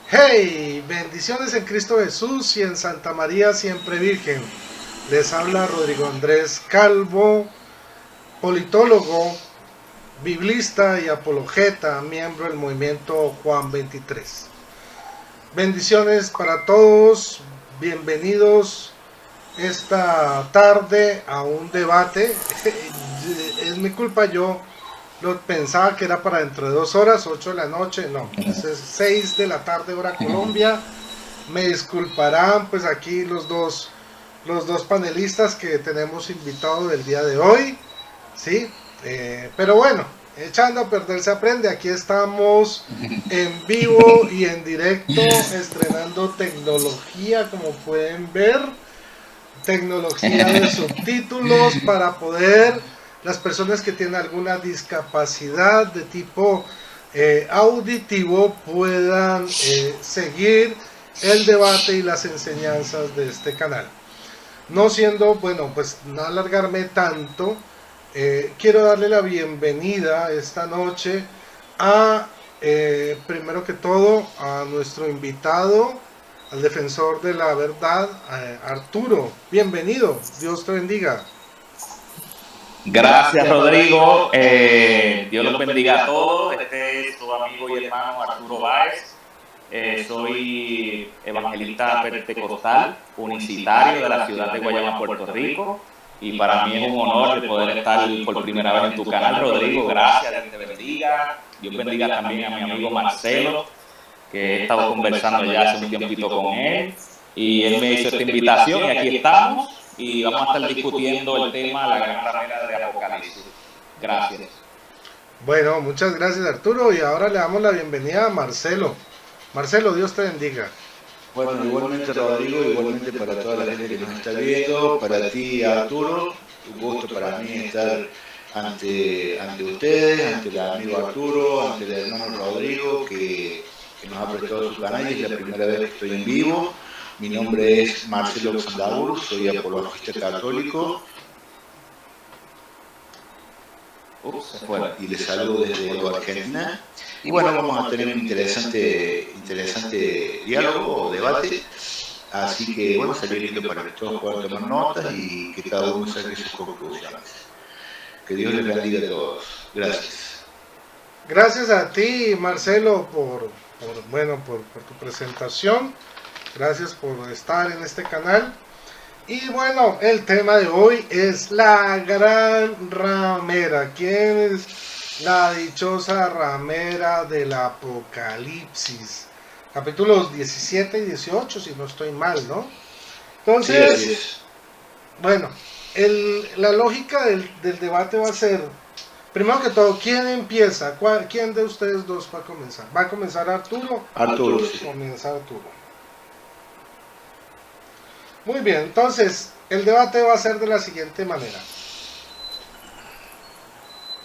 Hey, bendiciones en Cristo Jesús y en Santa María siempre Virgen. Les habla Rodrigo Andrés Calvo, politólogo, biblista y apologeta, miembro del movimiento Juan 23. Bendiciones para todos, bienvenidos esta tarde a un debate. Es mi culpa, yo lo pensaba que era para dentro de 2 horas, 8 de la noche, no, es 6 de la tarde hora Colombia. Me disculparán pues aquí los dos panelistas que tenemos invitados del día de hoy, ¿sí? Pero bueno, echando a perder se aprende, aquí estamos en vivo y en directo, estrenando tecnología, como pueden ver, tecnología de subtítulos para poder las personas que tienen alguna discapacidad de tipo auditivo puedan seguir el debate y las enseñanzas de este canal. No siendo, bueno, pues no alargarme tanto, quiero darle la bienvenida esta noche a, primero que todo, a nuestro invitado, al defensor de la verdad, Arturo. Bienvenido, Dios te bendiga. Gracias, Rodrigo. Dios los bendiga a todos. Este es tu amigo y hermano Arturo Báez. Soy evangelista pentecostal, unicitario de la ciudad de Guayama, Puerto Rico. Y para mí es un honor de poder estar por primera vez en tu canal, Rodrigo. Gracias, Dios te bendiga. Dios bendiga también a mi amigo Marcelo, que he estado conversando ya hace un tiempito con él. Y él me hizo esta invitación y aquí estamos. Y vamos a estar discutiendo el tema la gran ramera de Apocalipsis. Gracias. Bueno, muchas gracias, Arturo, y ahora le damos la bienvenida a Marcelo. Marcelo, Dios te bendiga. Bueno, igualmente Rodrigo, igualmente para toda la gente que nos está viendo, para ti Arturo, un gusto para mí estar ante ustedes, ante el amigo Arturo, ante el hermano Rodrigo que nos ha prestado su canal y es la primera vez que estoy en vivo. Mi nombre es Marcelo Xandaur, soy apologista católico y les saludo desde Argentina. Y bueno, vamos a tener un interesante diálogo o debate. Así que bueno, salir lindo para que todos puedan tomar notas y que cada uno saque sus conclusiones. Que Dios les bendiga a todos. Gracias. Gracias a ti, Marcelo, por tu presentación. Gracias por estar en este canal. Y bueno, el tema de hoy es la gran ramera. ¿Quién es la dichosa ramera del Apocalipsis? Capítulos 17 y 18, si no estoy mal, ¿no? Entonces, Sí, bueno, la lógica del debate va a ser, primero que todo, ¿quién empieza? ¿Quién de ustedes dos va a comenzar? ¿Va a comenzar Arturo? Arturo, sí. Comienza Arturo. Muy bien, entonces el debate va a ser de la siguiente manera.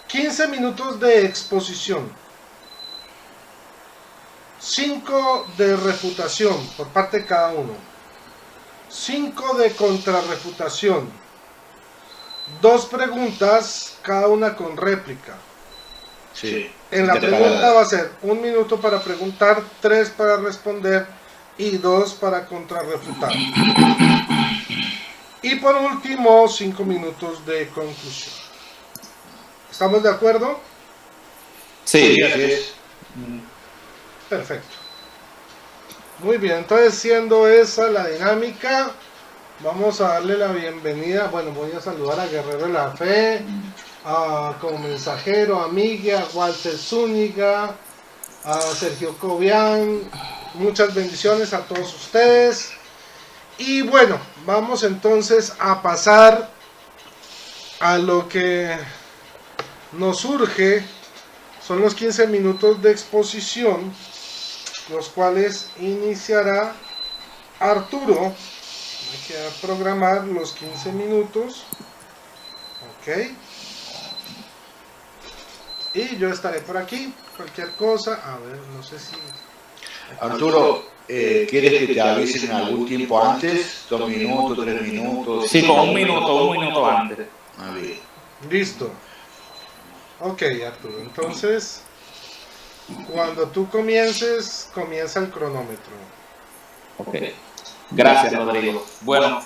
15 minutos de exposición, 5 de refutación por parte de cada uno, 5 de contrarrefutación, 2 preguntas, cada una con réplica. Sí. En la pregunta va a ser 1 minuto para preguntar, 3 para responder y 2 para contrarrefutar. Y por último, 5 minutos de conclusión. ¿Estamos de acuerdo? Sí. Así es. Perfecto. Muy bien, entonces siendo esa la dinámica, vamos a darle la bienvenida. Bueno, voy a saludar a Guerrero de la Fe, como mensajero, a Miguel, a Walter Zúñiga, a Sergio Cobian. Muchas bendiciones a todos ustedes. Y bueno, vamos entonces a pasar a lo que nos surge. Son los 15 minutos de exposición, los cuales iniciará Arturo. Hay que programar los 15 minutos. Ok. Y yo estaré por aquí. Cualquier cosa. A ver, no sé si... Arturo, ¿quieres que te avisen algún tiempo antes? 2 minutos, 3 minutos. Sí, con un minuto antes. Bien. Listo. Ok, Arturo, entonces Cuando tú comiences, comienza el cronómetro. Ok. Gracias, Rodrigo. Bueno,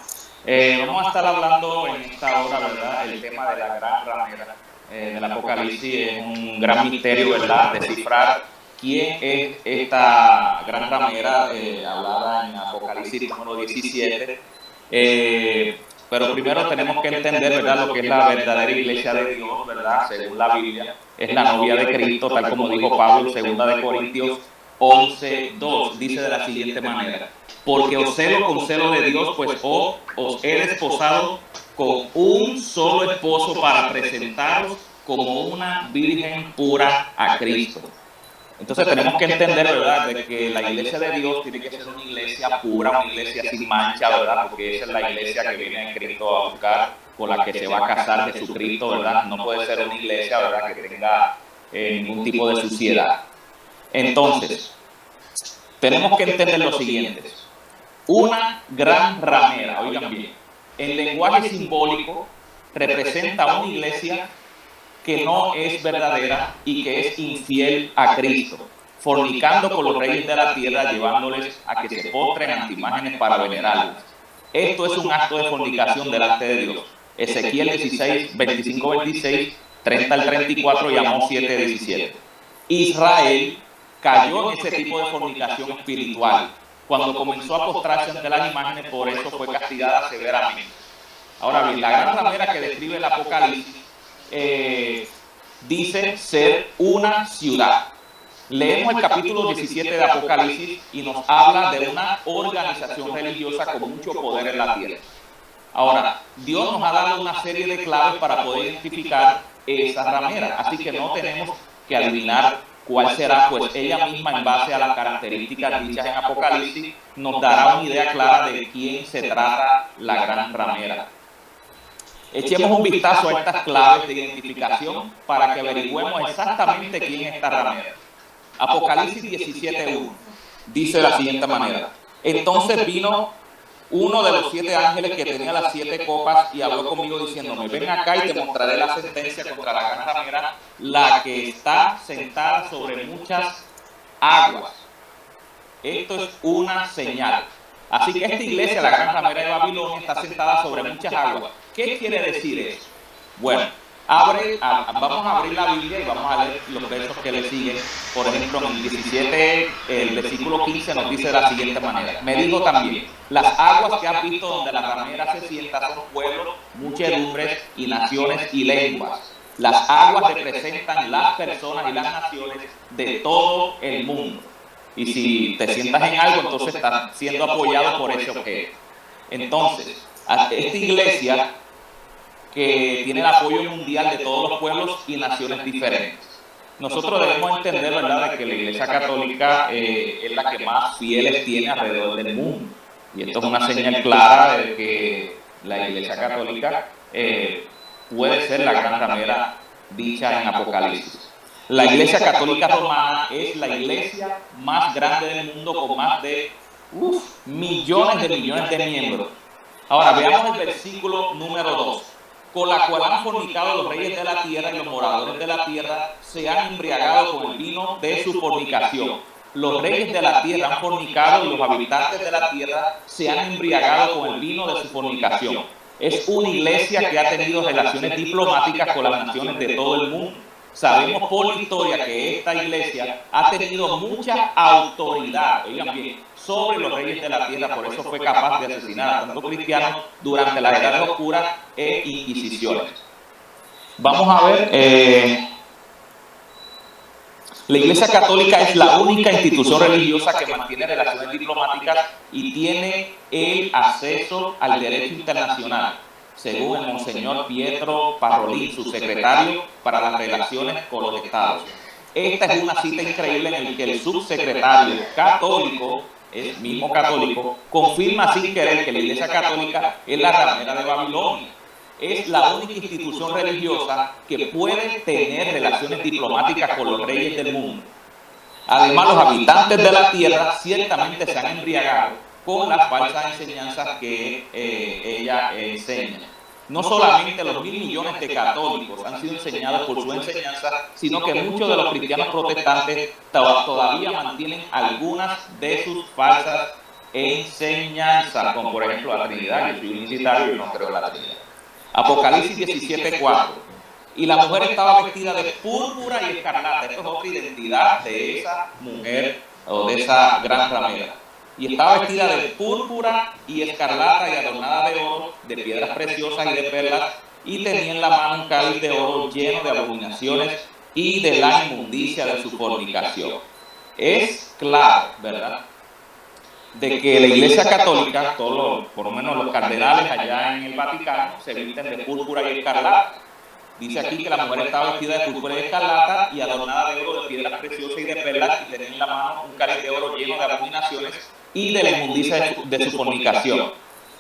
vamos a estar hablando en esta hora, ¿verdad? El tema de la gran ramera del Apocalipsis es un gran misterio, ¿verdad? Descifrar quién es esta gran ramera hablada en Apocalipsis número 17. Pero primero tenemos que entender, ¿verdad?, lo que es la verdadera iglesia de Dios, ¿verdad?, según la Biblia. Es la novia de Cristo, tal como dijo Pablo en 2 Corintios 11:2. Dice de la siguiente manera: porque os celo con celo de Dios, pues os he desposado con un solo esposo para presentaros como una virgen pura a Cristo. Entonces tenemos que entender, ¿verdad?, de que la iglesia de Dios tiene que ser una iglesia pura, una iglesia sin mancha, ¿verdad?, porque esa es la iglesia que viene en Cristo a buscar, con la que se va a casar Jesucristo, ¿verdad? No puede ser una iglesia, ¿verdad?, que tenga ningún tipo de suciedad. Entonces, tenemos que entender lo siguiente: una gran ramera, oigan bien, en lenguaje simbólico representa una iglesia que no es verdadera y que es infiel a Cristo, fornicando con los reyes de la tierra, llevándoles a que se postren ante imágenes para venerarlas. Esto es un acto de fornicación delante de Dios. Ezequiel 16, 25-26, 30-34 y Amós 7-17. Israel cayó en ese tipo de fornicación espiritual cuando comenzó a postrarse ante las imágenes, por eso fue castigada severamente. Ahora bien, la gran ramera que describe el Apocalipsis dice ser una ciudad. Leemos el capítulo 17 de Apocalipsis y nos habla de una organización religiosa con mucho poder en la tierra. Ahora, Dios nos ha dado una serie de claves para poder identificar esa ramera, así que no tenemos que adivinar cuál será, pues ella misma, en base a las características dichas en Apocalipsis, nos dará una idea clara de quién se trata la gran ramera. Echemos un vistazo a estas claves de identificación para que averigüemos exactamente quién es esta ramera. Apocalipsis 17:1 dice de la siguiente manera: entonces vino uno de los 7 ángeles que tenía las 7 copas y habló conmigo diciéndome: ven acá y te mostraré la sentencia contra la gran ramera, la que está sentada sobre muchas aguas. Esto es una señal. Así que esta iglesia, la gran ramera de Babilonia, está sentada sobre muchas aguas. ¿Qué quiere decir eso? Bueno, vamos a abrir la Biblia y vamos a leer los versos que le siguen. Por ejemplo, en el 17, el versículo 15 nos dice de la siguiente manera: me dijo también, las aguas que has visto donde la ramera se sienta son pueblos, muchedumbres y naciones y lenguas. Las aguas representan las personas y las naciones de todo el mundo. Y si te sientas en algo, entonces estás siendo apoyado por ese objeto. Entonces, esta iglesia, que tiene el apoyo mundial de todos los pueblos y naciones diferentes. Nosotros debemos entender, ¿verdad?, de que la Iglesia Católica es la que más fieles tiene alrededor del mundo. Y esto es una señal clara de que la Iglesia Católica puede ser la gran ramera dicha en Apocalipsis. La Iglesia Católica Romana es la iglesia más grande del mundo, con más de millones de miembros. Ahora veamos el versículo número 2. Con la cual han fornicado los reyes de la tierra y los moradores de la tierra se han embriagado con el vino de su fornicación. Los reyes de la tierra han fornicado y los habitantes de la tierra se han embriagado con el vino de su fornicación. Es una iglesia que ha tenido relaciones diplomáticas con las naciones de todo el mundo. Sabemos por la historia que esta iglesia ha tenido mucha autoridad, oigan bien, sobre los reyes de la tierra. Por eso fue capaz de asesinar a tantos cristianos durante la Edad Oscura e Inquisiciones. Vamos a ver, la Iglesia Católica es la única institución religiosa que mantiene relaciones diplomáticas y tiene el acceso al derecho internacional, según el Monseñor Pietro Parolin, su secretario para las relaciones con los estados. Esta es una cita increíble en la que el subsecretario católico, el mismo católico, confirma sin querer que la Iglesia Católica es la ramera de Babilonia. Es la única institución religiosa que puede tener relaciones diplomáticas con los reyes del mundo. Además, los habitantes de la tierra ciertamente se han embriagado con las falsas enseñanzas que ella enseña. No solamente los 1.000 millones de católicos han sido enseñados por su enseñanza, sino que muchos de los cristianos protestantes todavía mantienen algunas de sus falsas enseñanzas, como por ejemplo la Trinidad. Yo soy unicitario y no creo en la Trinidad. Apocalipsis 17:4. Y la mujer estaba vestida de púrpura y escarlata. Esto es otra identidad de esa mujer o de esa gran ramera. Y estaba vestida de púrpura y escarlata y adornada de oro, de piedras preciosas y de perlas, y tenía en la mano un cáliz de oro lleno de abominaciones y de la inmundicia de su fornicación. Es claro, ¿verdad?, de que la Iglesia Católica, por lo menos los cardenales allá en el Vaticano, se visten de púrpura y escarlata. Dice aquí que la mujer estaba vestida de púrpura y escarlata y adornada de oro, de piedras preciosas y de perlas, y tenía en la mano un cáliz de oro lleno de abominaciones y de la inmundicia de su fornicación.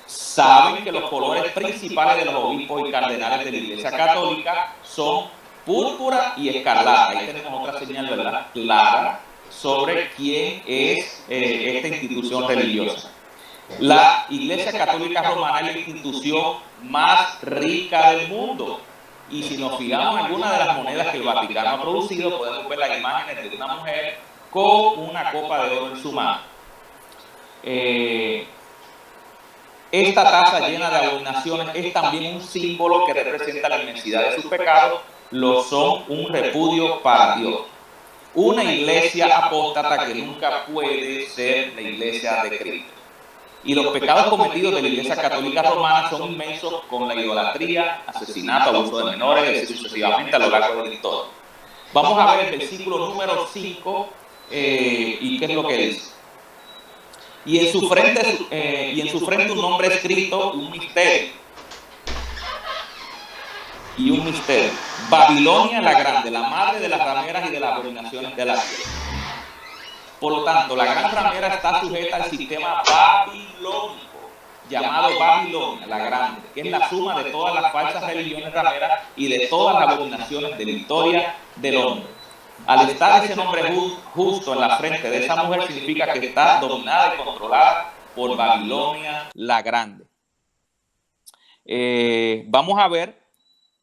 Saben que los colores principales de los obispos y cardenales de la Iglesia Católica son púrpura y escarlata. Ahí tenemos otra señal, ¿verdad?, clara sobre quién es esta institución religiosa. La Iglesia Católica Romana es la institución más rica del mundo. Y si nos fijamos en algunas de las monedas que el Vaticano ha producido, podemos ver las imágenes de una mujer con una copa de oro en su mano. Esta taza llena de abominaciones es también un símbolo que representa la inmensidad de sus pecados. Lo son un repudio para Dios. Una iglesia apóstata que nunca puede ser la iglesia de Cristo. Y los pecados cometidos de la Iglesia Católica Romana son inmensos, con la idolatría, asesinato, abuso de menores, y sucesivamente a lo largo de la historia. Vamos a ver el versículo número 5 y qué es lo que dice. Y en su frente un nombre escrito, un misterio. Y un misterio. Babilonia la grande, la madre de las rameras y de las abominaciones de la tierra. Por lo tanto, la gran ramera está sujeta al sistema babilónico, llamado Babilonia, la grande, que es la suma de todas las falsas religiones rameras y de todas las abominaciones de la historia del hombre. Al estar ese nombre justo en la frente de esa mujer, significa que está dominada y controlada por Babilonia la grande. Vamos a ver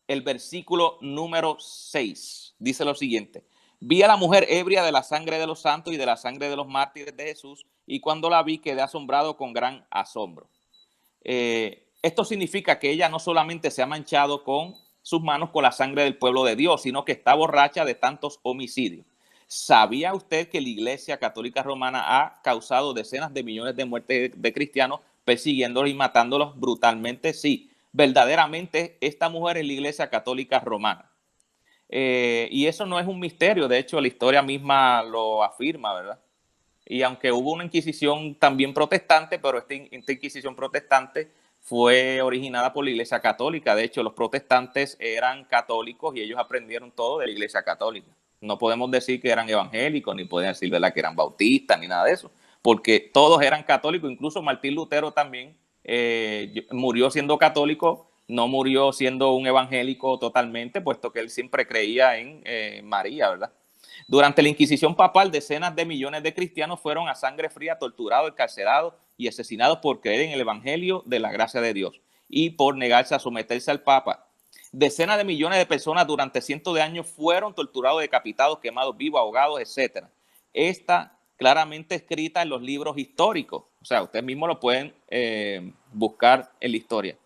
el versículo número 6. Dice lo siguiente. Vi a la mujer ebria de la sangre de los santos y de la sangre de los mártires de Jesús, y cuando la vi quedé asombrado con gran asombro. Esto significa que ella no solamente se ha manchado con sus manos con la sangre del pueblo de Dios, sino que está borracha de tantos homicidios. ¿Sabía usted que la Iglesia Católica Romana ha causado decenas de millones de muertes de cristianos, persiguiéndolos y matándolos brutalmente? Sí, verdaderamente esta mujer es la Iglesia Católica Romana. Y eso no es un misterio, de hecho la historia misma lo afirma, ¿verdad? Y aunque hubo una inquisición también protestante, pero esta inquisición protestante fue originada por la Iglesia Católica. De hecho, los protestantes eran católicos y ellos aprendieron todo de la Iglesia Católica. No podemos decir que eran evangélicos, ni podemos decir, ¿verdad?, que eran bautistas, ni nada de eso, porque todos eran católicos. Incluso Martín Lutero también murió siendo católico. No murió siendo un evangélico totalmente, puesto que él siempre creía en María, ¿verdad? Durante la Inquisición papal, decenas de millones de cristianos fueron a sangre fría torturados, encarcelados y asesinados por creer en el evangelio de la gracia de Dios y por negarse a someterse al Papa. Decenas de millones de personas durante cientos de años fueron torturados, decapitados, quemados vivos, ahogados, etc. Está claramente escrita en los libros históricos. O sea, ustedes mismos lo pueden buscar en la historia.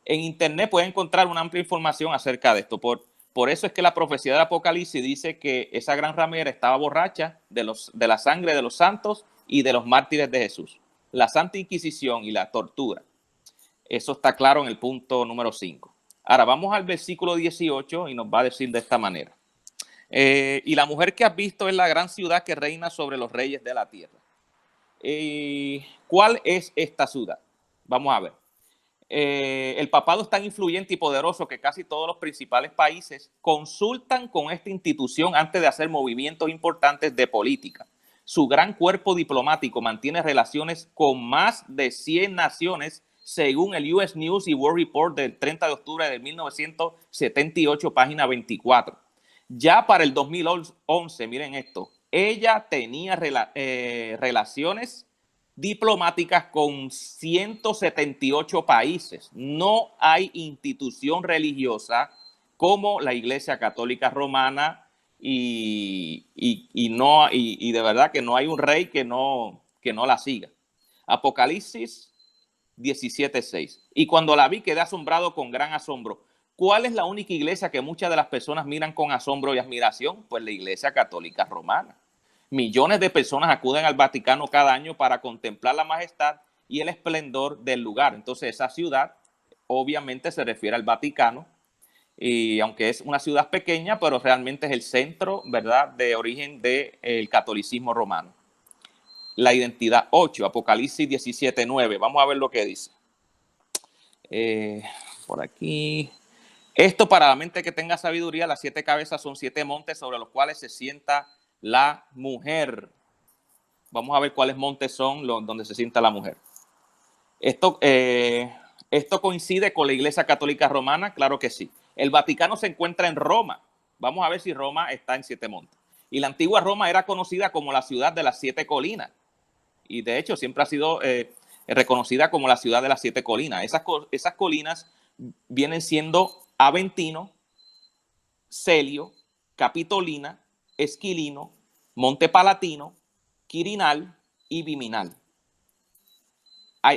En internet pueden encontrar una amplia información acerca de esto. Por eso es que la profecía del Apocalipsis dice que esa gran ramera estaba borracha de la sangre de los santos y de los mártires de Jesús. La Santa Inquisición y la tortura. Eso está claro en el punto número 5. Ahora vamos al versículo 18 y nos va a decir de esta manera. Y la mujer que has visto es la gran ciudad que reina sobre los reyes de la tierra. ¿Cuál es esta ciudad? Vamos a ver. El papado es tan influyente y poderoso que casi todos los principales países consultan con esta institución antes de hacer movimientos importantes de política. Su gran cuerpo diplomático mantiene relaciones con más de 100 naciones, según el US News y World Report del 30 de octubre de 1978, página 24. Ya para el 2011, miren esto, ella tenía relaciones diplomáticas con 178 países. No hay institución religiosa como la Iglesia Católica Romana y de verdad que no hay un rey que no la siga. Apocalipsis 17:6. Y cuando la vi quedé asombrado con gran asombro. ¿Cuál es la única iglesia que muchas de las personas miran con asombro y admiración? Pues la Iglesia Católica Romana. Millones de personas acuden al Vaticano cada año para contemplar la majestad y el esplendor del lugar. Entonces esa ciudad obviamente se refiere al Vaticano, y aunque es una ciudad pequeña, pero realmente es el centro, ¿verdad?, de origen del catolicismo romano. La identidad 8, Apocalipsis 17:9. Vamos a ver lo que dice. Por aquí. Esto para la mente que tenga sabiduría, las 7 cabezas son 7 montes sobre los cuales se sienta la mujer. Vamos a ver cuáles montes son donde se sienta la mujer. Esto coincide con la Iglesia Católica Romana, claro que sí. El Vaticano se encuentra en Roma. Vamos a ver si Roma está en 7 montes. Y la antigua Roma era conocida como la ciudad de las 7 colinas. Y de hecho siempre ha sido reconocida como la ciudad de las 7 colinas. Esas colinas vienen siendo Aventino, Celio, Capitolina, Esquilino, Monte Palatino, Quirinal y Viminal.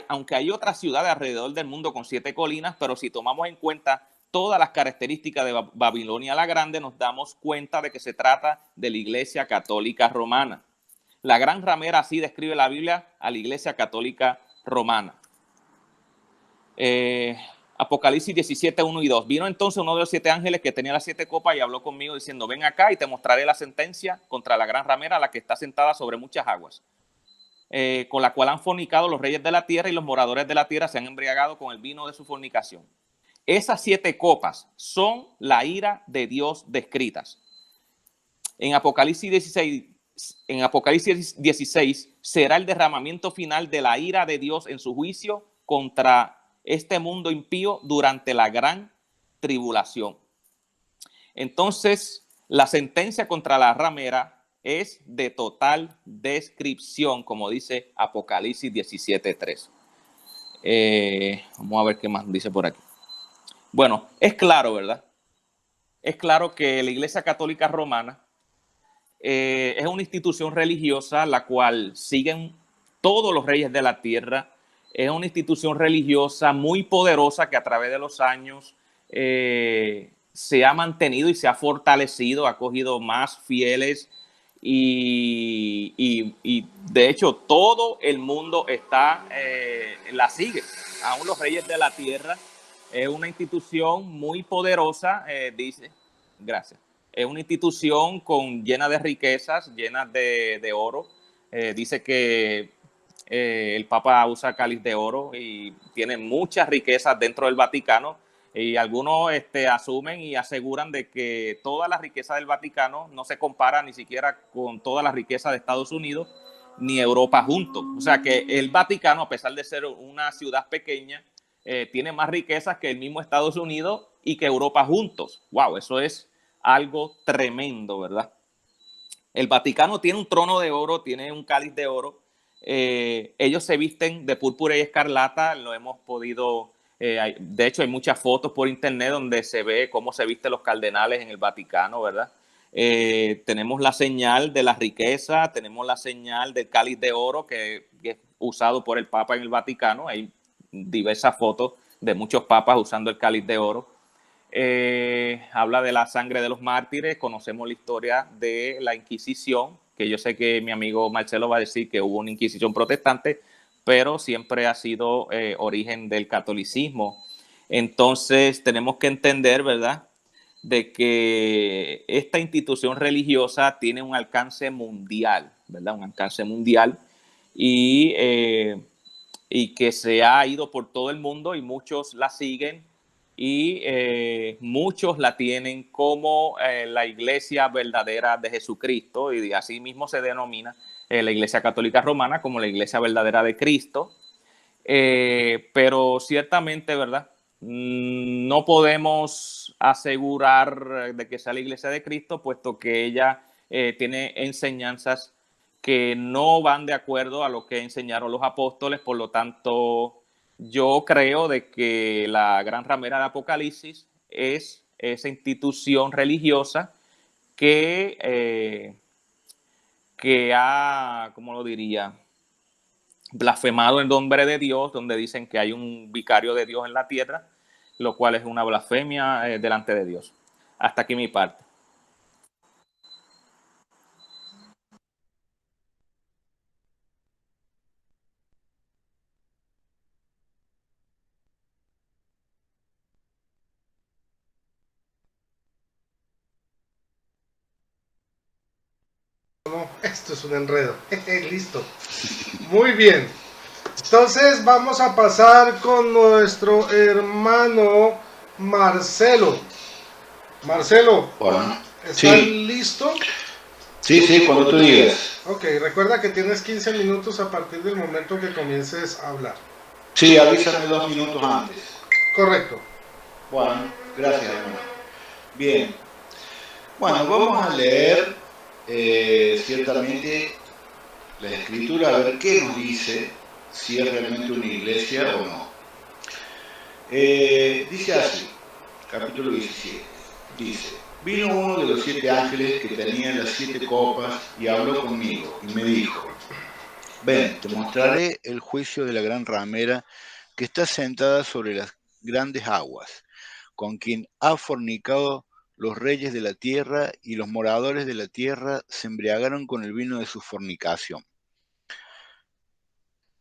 Aunque hay otras ciudades alrededor del mundo con 7 colinas, pero si tomamos en cuenta todas las características de Babilonia la Grande, nos damos cuenta de que se trata de la Iglesia Católica Romana. La gran ramera, así describe la Biblia a la Iglesia Católica Romana. Apocalipsis 17, 1 y 2. Vino entonces uno de los 7 ángeles que tenía las 7 copas y habló conmigo diciendo: ven acá y te mostraré la sentencia contra la gran ramera, la que está sentada sobre muchas aguas, con la cual han fornicado los reyes de la tierra, y los moradores de la tierra se han embriagado con el vino de su fornicación. Esas 7 copas son la ira de Dios descritas. En Apocalipsis 16 será el derramamiento final de la ira de Dios en su juicio contra este mundo impío durante la gran tribulación. Entonces, la sentencia contra la ramera es de total descripción, como dice Apocalipsis 17:3. Vamos a ver qué más dice por aquí. Bueno, es claro, ¿verdad? Es claro que la Iglesia Católica Romana es una institución religiosa la cual siguen todos los reyes de la tierra. Es una institución religiosa muy poderosa que a través de los años se ha mantenido y se ha fortalecido, ha cogido más fieles y de hecho todo el mundo la sigue. Aún los reyes de la tierra. Es una institución muy poderosa, dice. Gracias. Es una institución llena de riquezas, llena de oro. Dice que el Papa usa cáliz de oro y tiene muchas riquezas dentro del Vaticano. Y algunos asumen y aseguran de que toda la riqueza del Vaticano no se compara ni siquiera con toda la riqueza de Estados Unidos ni Europa juntos. O sea que el Vaticano, a pesar de ser una ciudad pequeña, tiene más riquezas que el mismo Estados Unidos y que Europa juntos. ¡Wow! Eso es algo tremendo, ¿verdad? El Vaticano tiene un trono de oro, tiene un cáliz de oro. Ellos se visten de púrpura y escarlata, lo hemos podido... de hecho, hay muchas fotos por internet donde se ve cómo se visten los cardenales en el Vaticano, ¿verdad? Tenemos la señal de la riqueza, tenemos la señal del cáliz de oro que es usado por el Papa en el Vaticano. Hay diversas fotos de muchos papas usando el cáliz de oro. Habla de la sangre de los mártires. Conocemos la historia de la Inquisición, que yo sé que mi amigo Marcelo va a decir que hubo una Inquisición protestante, pero siempre ha sido origen del catolicismo. Entonces tenemos que entender, ¿verdad?, de que esta institución religiosa tiene un alcance mundial, ¿verdad? Un alcance mundial y que se ha ido por todo el mundo y muchos la siguen y muchos la tienen como la iglesia verdadera de Jesucristo, y así mismo se denomina la Iglesia Católica Romana como la iglesia verdadera de Cristo. Pero ciertamente, ¿verdad?, no podemos asegurar de que sea la iglesia de Cristo, puesto que ella tiene enseñanzas que no van de acuerdo a lo que enseñaron los apóstoles. Por lo tanto, yo creo de que la gran ramera de Apocalipsis es esa institución religiosa que ha, ¿cómo lo diría?, blasfemado el nombre de Dios, donde dicen que hay un vicario de Dios en la tierra, lo cual es una blasfemia delante de Dios. Hasta aquí mi parte. No, esto es un enredo. Listo. Muy bien. Entonces vamos a pasar con nuestro hermano Marcelo. Marcelo, Bueno, ¿estás sí, listo? sí, cuando tú digas. Ok, recuerda que tienes 15 minutos a partir del momento que comiences a hablar. Sí, avísame 2 minutos antes. Correcto. Bueno, gracias, hermano. Bien. Bueno, vamos a leer ciertamente la escritura, a ver qué nos dice, si es realmente una iglesia o no. Dice así, capítulo 17, dice: vino uno de los 7 ángeles que tenía las 7 copas y habló conmigo y me dijo: ven, te mostraré el juicio de la gran ramera que está sentada sobre las grandes aguas, con quien ha fornicado los reyes de la tierra, y los moradores de la tierra se embriagaron con el vino de su fornicación.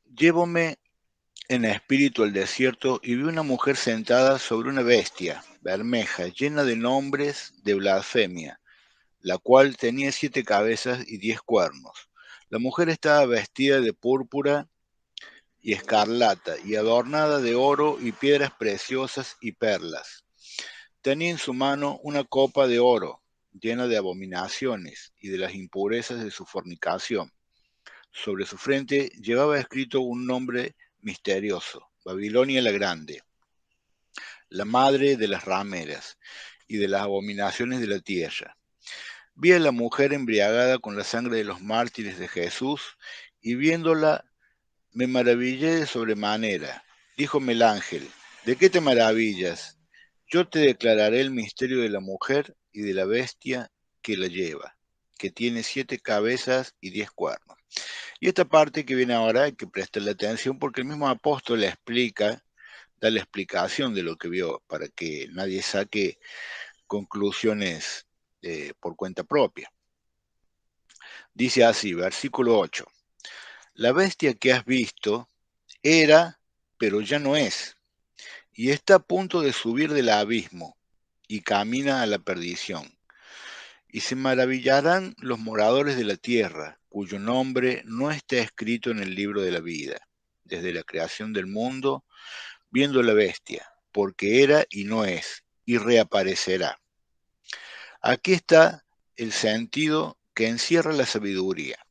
Llévome en espíritu al desierto y vi una mujer sentada sobre una bestia bermeja, llena de nombres de blasfemia, la cual tenía 7 cabezas y 10 cuernos. La mujer estaba vestida de púrpura y escarlata, y adornada de oro y piedras preciosas y perlas. Tenía en su mano una copa de oro, llena de abominaciones y de las impurezas de su fornicación. Sobre su frente llevaba escrito un nombre misterioso: Babilonia la Grande, la madre de las rameras y de las abominaciones de la tierra. Vi a la mujer embriagada con la sangre de los mártires de Jesús, y viéndola me maravillé de sobremanera. Díjome el ángel: ¿de qué te maravillas? Yo te declararé el misterio de la mujer y de la bestia que la lleva, que tiene 7 cabezas y 10 cuernos. Y esta parte que viene ahora hay que prestarle atención, porque el mismo apóstol la explica, da la explicación de lo que vio, para que nadie saque conclusiones por cuenta propia. Dice así, versículo 8: la bestia que has visto era, pero ya no es, y está a punto de subir del abismo, y camina a la perdición. Y se maravillarán los moradores de la tierra, cuyo nombre no está escrito en el libro de la vida, desde la creación del mundo, viendo la bestia, porque era y no es, y reaparecerá. Aquí está el sentido que encierra la sabiduría.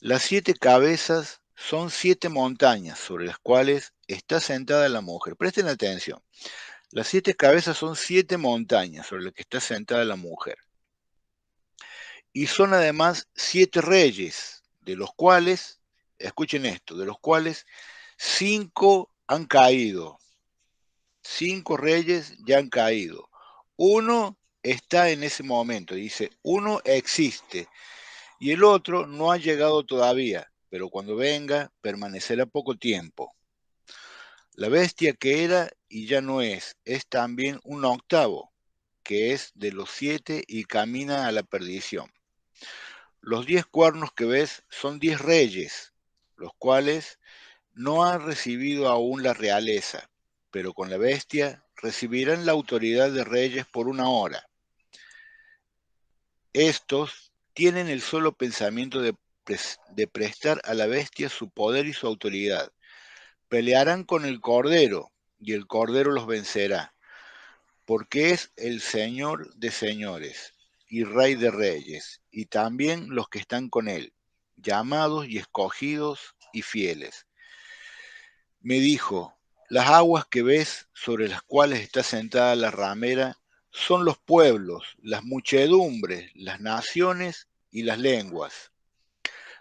Las 7 cabezas son 7 montañas sobre las cuales está sentada la mujer. Presten atención. Las 7 cabezas son 7 montañas sobre las que está sentada la mujer. Y son además 7 reyes, de los cuales, escuchen esto, de los cuales 5 han caído. 5 reyes ya han caído. Uno está en ese momento, dice, uno existe, y el otro no ha llegado todavía, pero cuando venga permanecerá poco tiempo. La bestia que era y ya no es también un octavo, que es de los 7 y camina a la perdición. Los 10 cuernos que ves son 10 reyes, los cuales no han recibido aún la realeza, pero con la bestia recibirán la autoridad de reyes por una hora. Estos tienen el solo pensamiento de prestar a la bestia su poder y su autoridad. Pelearán con el Cordero, y el Cordero los vencerá, porque es el Señor de señores y Rey de reyes, y también los que están con él, llamados y escogidos y fieles. Me dijo: las aguas que ves sobre las cuales está sentada la ramera son los pueblos, las muchedumbres, las naciones y las lenguas.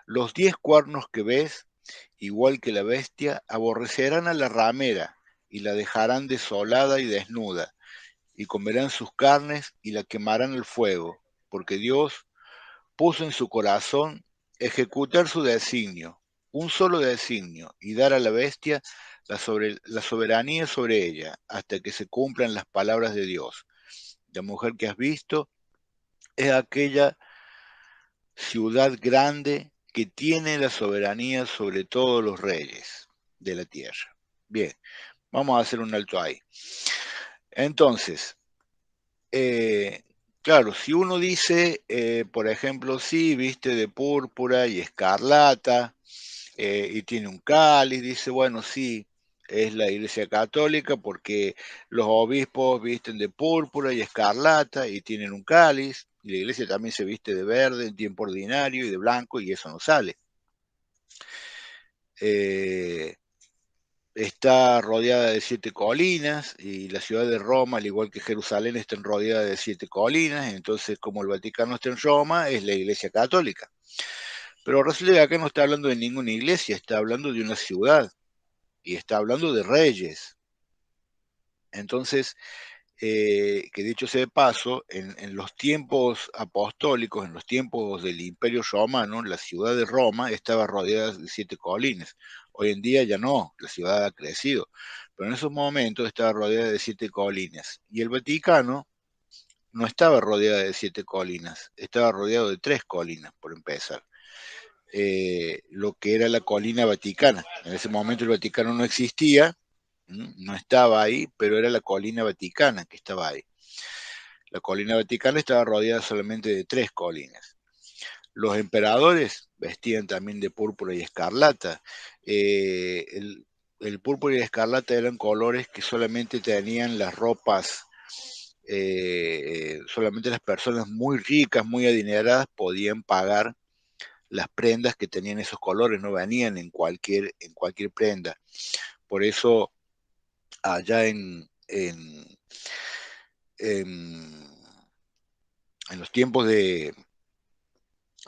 Los 10 cuernos que ves, igual que la bestia, aborrecerán a la ramera y la dejarán desolada y desnuda, y comerán sus carnes y la quemarán al fuego, porque Dios puso en su corazón ejecutar su designio, un solo designio, y dar a la bestia la soberanía sobre ella, hasta que se cumplan las palabras de Dios. La mujer que has visto es aquella ciudad grande que tiene la soberanía sobre todos los reyes de la tierra. Bien, vamos a hacer un alto ahí. Entonces, claro, si uno dice, por ejemplo, sí, viste de púrpura y escarlata, y tiene un cáliz, dice, bueno, sí, es la Iglesia Católica porque los obispos visten de púrpura y escarlata y tienen un cáliz, y la Iglesia también se viste de verde en tiempo ordinario y de blanco, y eso no sale. Está rodeada de 7 colinas, y la ciudad de Roma, al igual que Jerusalén, está rodeada de 7 colinas. Entonces, como el Vaticano está en Roma, es la Iglesia Católica. Pero resulta que acá no está hablando de ninguna iglesia, está hablando de una ciudad, y está hablando de reyes. Entonces, que dicho sea de paso, en los tiempos apostólicos, en los tiempos del Imperio Romano, la ciudad de Roma estaba rodeada de 7 colinas. Hoy en día ya no, la ciudad ha crecido, pero en esos momentos estaba rodeada de 7 colinas. Y el Vaticano no estaba rodeada de 7 colinas, estaba rodeado de 3 colinas, por empezar. Lo que era la colina vaticana. En ese momento el Vaticano no existía, no estaba ahí, pero era la colina vaticana que estaba ahí. La colina vaticana estaba rodeada solamente de 3 colinas. Los emperadores vestían también de púrpura y escarlata. El púrpura y la escarlata eran colores que solamente tenían las ropas, solamente las personas muy ricas, muy adineradas podían pagar las prendas que tenían esos colores, no venían en cualquier prenda. Por eso allá en, en los tiempos de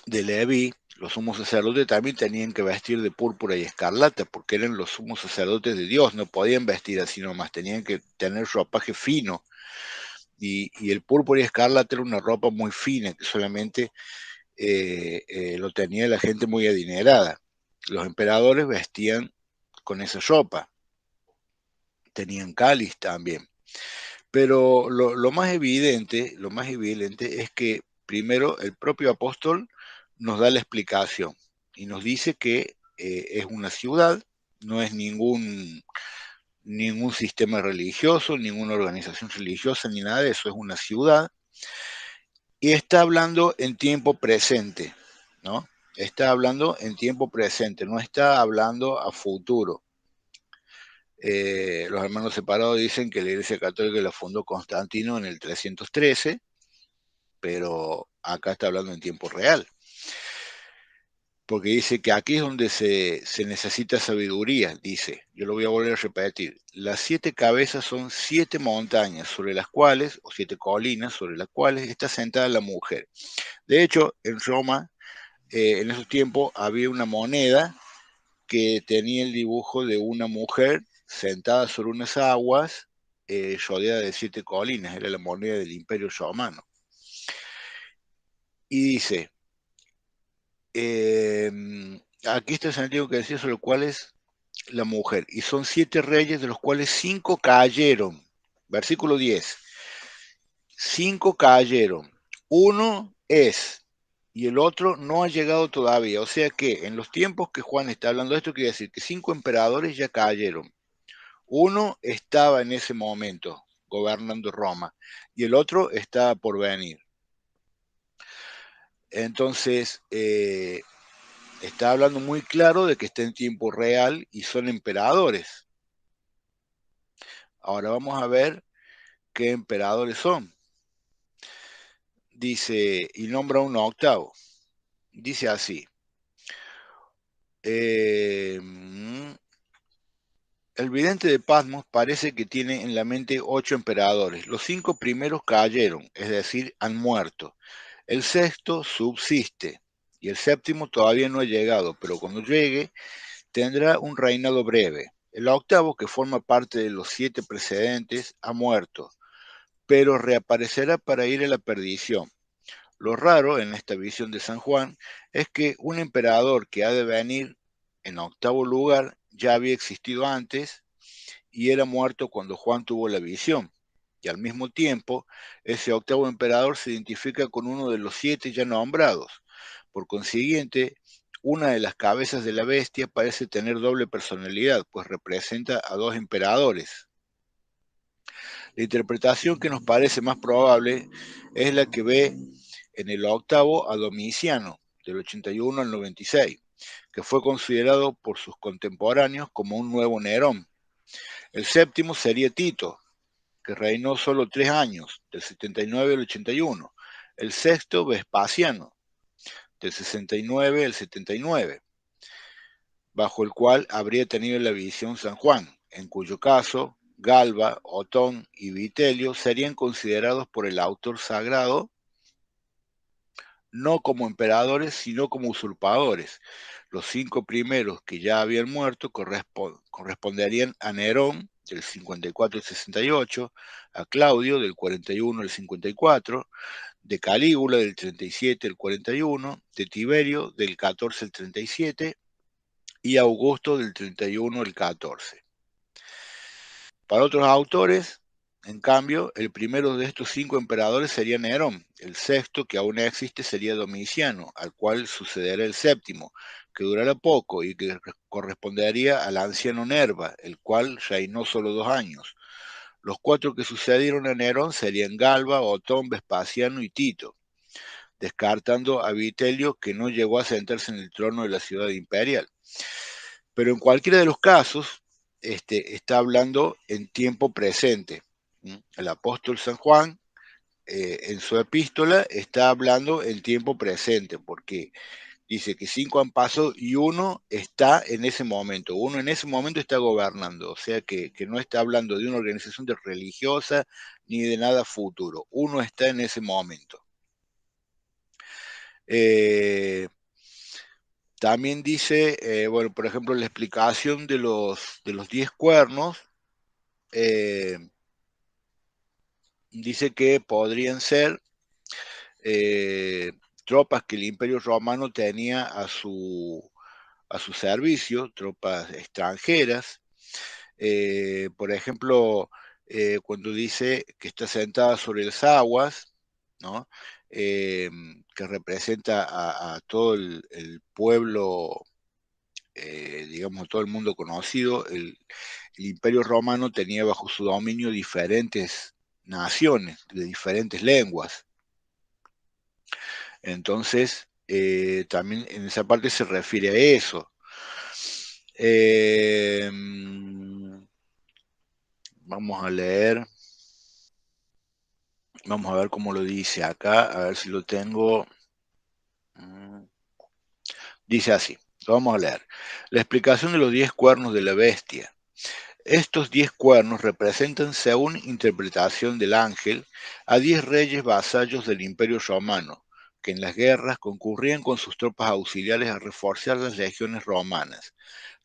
Leví, los sumos sacerdotes también tenían que vestir de púrpura y escarlata, porque eran los sumos sacerdotes de Dios, no podían vestir así nomás, tenían que tener ropaje fino, y el púrpura y escarlata era una ropa muy fina, que solamente lo tenía la gente muy adinerada. Los emperadores vestían con esa ropa, tenían cáliz también. Pero lo más evidente es que primero el propio apóstol nos da la explicación y nos dice que es una ciudad, no es ningún sistema religioso, ninguna organización religiosa, ni nada de eso, es una ciudad, y está hablando en tiempo presente, ¿no? Está hablando en tiempo presente, no está hablando a futuro. Los hermanos separados dicen que la Iglesia Católica la fundó Constantino en el 313, pero acá está hablando en tiempo real. Porque dice que aquí es donde se necesita sabiduría, dice. Yo lo voy a volver a repetir. Las 7 cabezas son 7 montañas sobre las cuales, o 7 colinas sobre las cuales está sentada la mujer. De hecho, en Roma, en esos tiempos, había una moneda que tenía el dibujo de una mujer sentada sobre unas aguas, rodeada de 7 colinas. Era la moneda del Imperio Romano. Y dice, aquí está el sentido que decía sobre el cual es la mujer, y son 7 reyes, de los cuales 5 cayeron. Versículo 10. 5 cayeron. Uno es, y el otro no ha llegado todavía. O sea que en los tiempos que Juan está hablando de esto, quiere decir que 5 emperadores ya cayeron. Uno estaba en ese momento gobernando Roma, y el otro está por venir. Entonces, está hablando muy claro de que está en tiempo real y son emperadores. Ahora vamos a ver qué emperadores son. Dice, y nombra uno octavo. Dice así. El vidente de Patmos parece que tiene en la mente 8 emperadores. Los 5 primeros cayeron, es decir, han muerto. El sexto subsiste, y el séptimo todavía no ha llegado, pero cuando llegue tendrá un reinado breve. El octavo, que forma parte de los 7 precedentes, ha muerto, pero reaparecerá para ir a la perdición. Lo raro en esta visión de San Juan es que un emperador que ha de venir en octavo lugar ya había existido antes y era muerto cuando Juan tuvo la visión. Y al mismo tiempo, ese octavo emperador se identifica con uno de los 7 ya nombrados. Por consiguiente, una de las cabezas de la bestia parece tener doble personalidad, pues representa a 2 emperadores. La interpretación que nos parece más probable es la que ve en el octavo a Domiciano, del 81 al 96, que fue considerado por sus contemporáneos como un nuevo Nerón. El séptimo sería Tito, que reinó solo 3 años, del 79 al 81. El sexto, Vespasiano, del 69 al 79, bajo el cual habría tenido la visión San Juan, en cuyo caso Galba, Otón y Vitelio serían considerados por el autor sagrado no como emperadores, sino como usurpadores. Los 5 primeros que ya habían muerto corresponderían a Nerón, del 54 al 68, a Claudio, del 41 al 54, de Calígula, del 37 al 41, de Tiberio, del 14 al 37, y Augusto, del 31 al 14. Para otros autores, en cambio, el primero de estos 5 emperadores sería Nerón, el sexto, que aún existe, sería Domiciano, al cual sucederá el séptimo, que durará poco y que correspondería al anciano Nerva, el cual reinó solo 2 años. Los 4 que sucedieron a Nerón serían Galba, Otón, Vespasiano y Tito, descartando a Vitelio, que no llegó a sentarse en el trono de la ciudad imperial. Pero en cualquiera de los casos, está hablando en tiempo presente. El apóstol San Juan, en su epístola, está hablando en tiempo presente, porque dice que 5 han pasado y uno está en ese momento. Uno en ese momento está gobernando, o sea que no está hablando de una organización religiosa ni de nada futuro. Uno está en ese momento. También dice, bueno, por ejemplo, la explicación de los 10 cuernos, dice que podrían ser tropas que el Imperio Romano tenía a su servicio, tropas extranjeras. Por ejemplo, cuando dice que está sentada sobre las aguas, ¿no? Que representa a todo el pueblo, digamos, todo el mundo conocido. El Imperio Romano tenía bajo su dominio diferentes naciones de diferentes lenguas. Entonces, también en esa parte se refiere a eso. Vamos a leer. Vamos a ver cómo lo dice acá, a ver si lo tengo. Dice así, lo vamos a leer. La explicación de los 10 cuernos de la bestia. Estos 10 cuernos representan, según interpretación del ángel, a 10 reyes vasallos del Imperio Romano, que en las guerras concurrían con sus tropas auxiliares a reforzar las legiones romanas.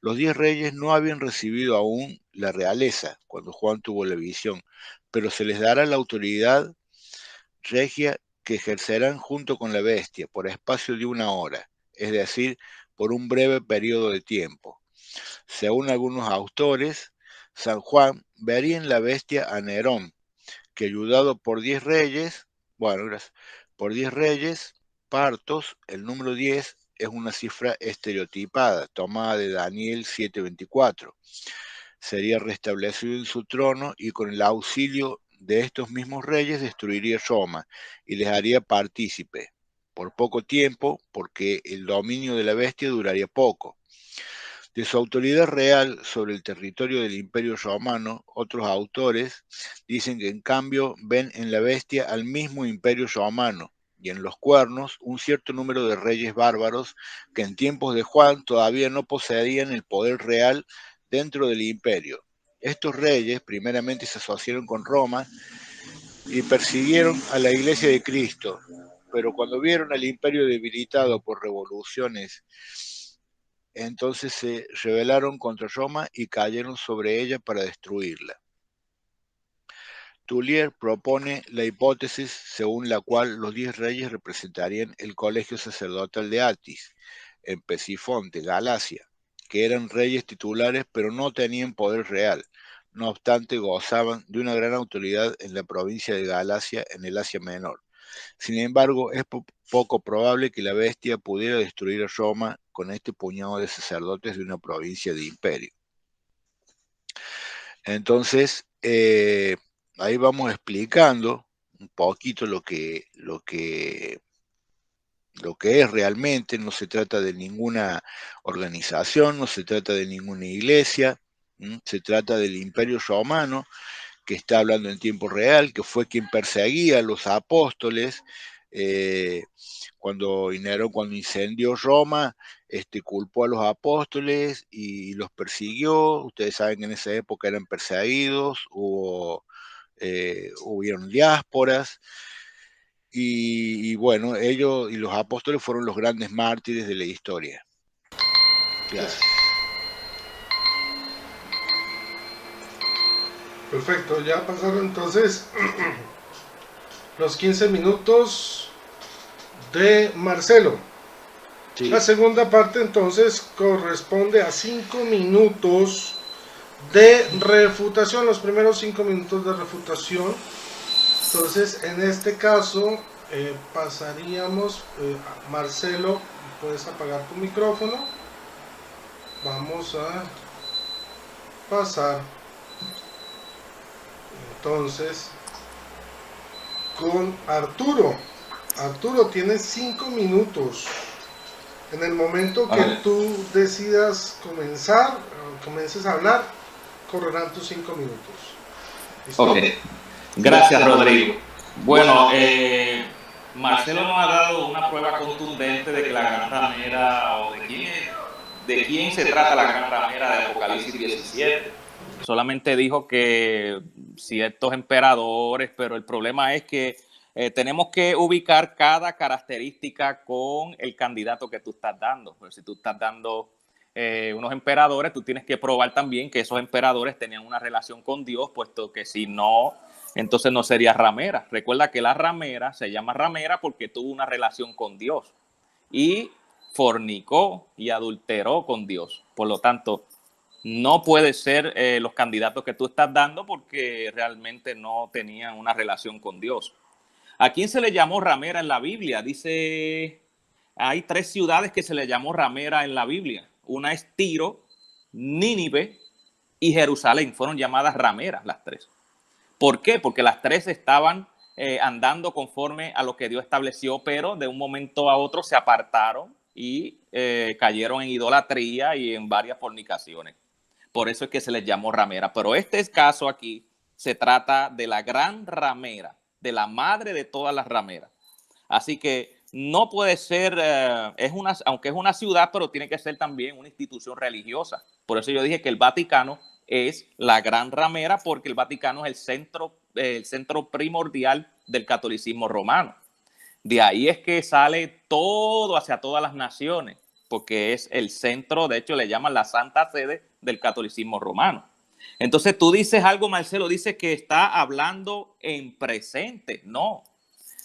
Los 10 reyes no habían recibido aún la realeza cuando Juan tuvo la visión, pero se les dará la autoridad regia que ejercerán junto con la bestia por espacio de 1 hora, es decir, por un breve periodo de tiempo. Según algunos autores, San Juan vería en la bestia a Nerón, que ayudado por 10 reyes, por 10 reyes partos, el número 10 es una cifra estereotipada, tomada de Daniel 7:24. Sería restablecido en su trono y con el auxilio de estos mismos reyes destruiría Roma y les haría partícipe por poco tiempo, porque el dominio de la bestia duraría poco. De su autoridad real sobre el territorio del Imperio Romano, otros autores dicen que en cambio ven en la bestia al mismo Imperio Romano y en los cuernos un cierto número de reyes bárbaros que en tiempos de Juan todavía no poseían el poder real dentro del imperio. Estos reyes primeramente se asociaron con Roma y persiguieron a la Iglesia de Cristo, pero cuando vieron al imperio debilitado por revoluciones, entonces se rebelaron contra Roma y cayeron sobre ella para destruirla. Tullier propone la hipótesis según la cual los 10 reyes representarían el colegio sacerdotal de Atis, en Pesifonte, Galacia, que eran reyes titulares pero no tenían poder real. No obstante, gozaban de una gran autoridad en la provincia de Galacia, en el Asia Menor. Sin embargo, es poco probable que la bestia pudiera destruir a Roma con este puñado de sacerdotes de una provincia de imperio. Entonces, ahí vamos explicando un poquito lo que es realmente. No se trata de ninguna organización, no se trata de ninguna iglesia, se trata del Imperio Romano, que está hablando en tiempo real, que fue quien perseguía a los apóstoles. Cuando incendió Roma, culpó a los apóstoles y los persiguió. Ustedes saben que en esa época eran perseguidos, hubieron diásporas, y bueno, ellos y los apóstoles fueron los grandes mártires de la historia. Gracias. Perfecto, ya pasaron entonces los 15 minutos de Marcelo. Sí. La segunda parte entonces corresponde a 5 minutos de refutación, los primeros 5 minutos de refutación. Entonces, en este caso, pasaríamos, Marcelo, puedes apagar tu micrófono. Vamos a pasar entonces con Arturo. Arturo, tienes 5 minutos. En el momento que tú decidas comiences a hablar, correrán tus 5 minutos. ¿Listo? Ok. Gracias, Rodrigo. Bueno, Marcelo nos ha dado una prueba contundente de que la gran ramera, o de quién se trata la gran ramera de Apocalipsis 17. Solamente dijo que ciertos emperadores, pero el problema es que tenemos que ubicar cada característica con el candidato que tú estás dando. Pues si tú estás dando unos emperadores, tú tienes que probar también que esos emperadores tenían una relación con Dios, puesto que si no, entonces no sería ramera. Recuerda que la ramera se llama ramera porque tuvo una relación con Dios y fornicó y adulteró con Dios. Por lo tanto, no puede ser los candidatos que tú estás dando porque realmente no tenían una relación con Dios. ¿A quién se le llamó ramera en la Biblia? Dice, hay 3 ciudades que se le llamó ramera en la Biblia. Una es Tiro, Nínive y Jerusalén. Fueron llamadas rameras las 3. ¿Por qué? Porque las 3 estaban andando conforme a lo que Dios estableció, pero de un momento a otro se apartaron y cayeron en idolatría y en varias fornicaciones. Por eso es que se les llamó ramera. Pero este caso aquí se trata de la gran ramera, de la madre de todas las rameras. Así que no puede ser, aunque es una ciudad, pero tiene que ser también una institución religiosa. Por eso yo dije que el Vaticano es la gran ramera, porque el Vaticano es el centro primordial del catolicismo romano. De ahí es que sale todo hacia todas las naciones, porque es el centro, de hecho le llaman la Santa Sede del catolicismo romano. Entonces tú dices algo, Marcelo, dice que está hablando en presente. No,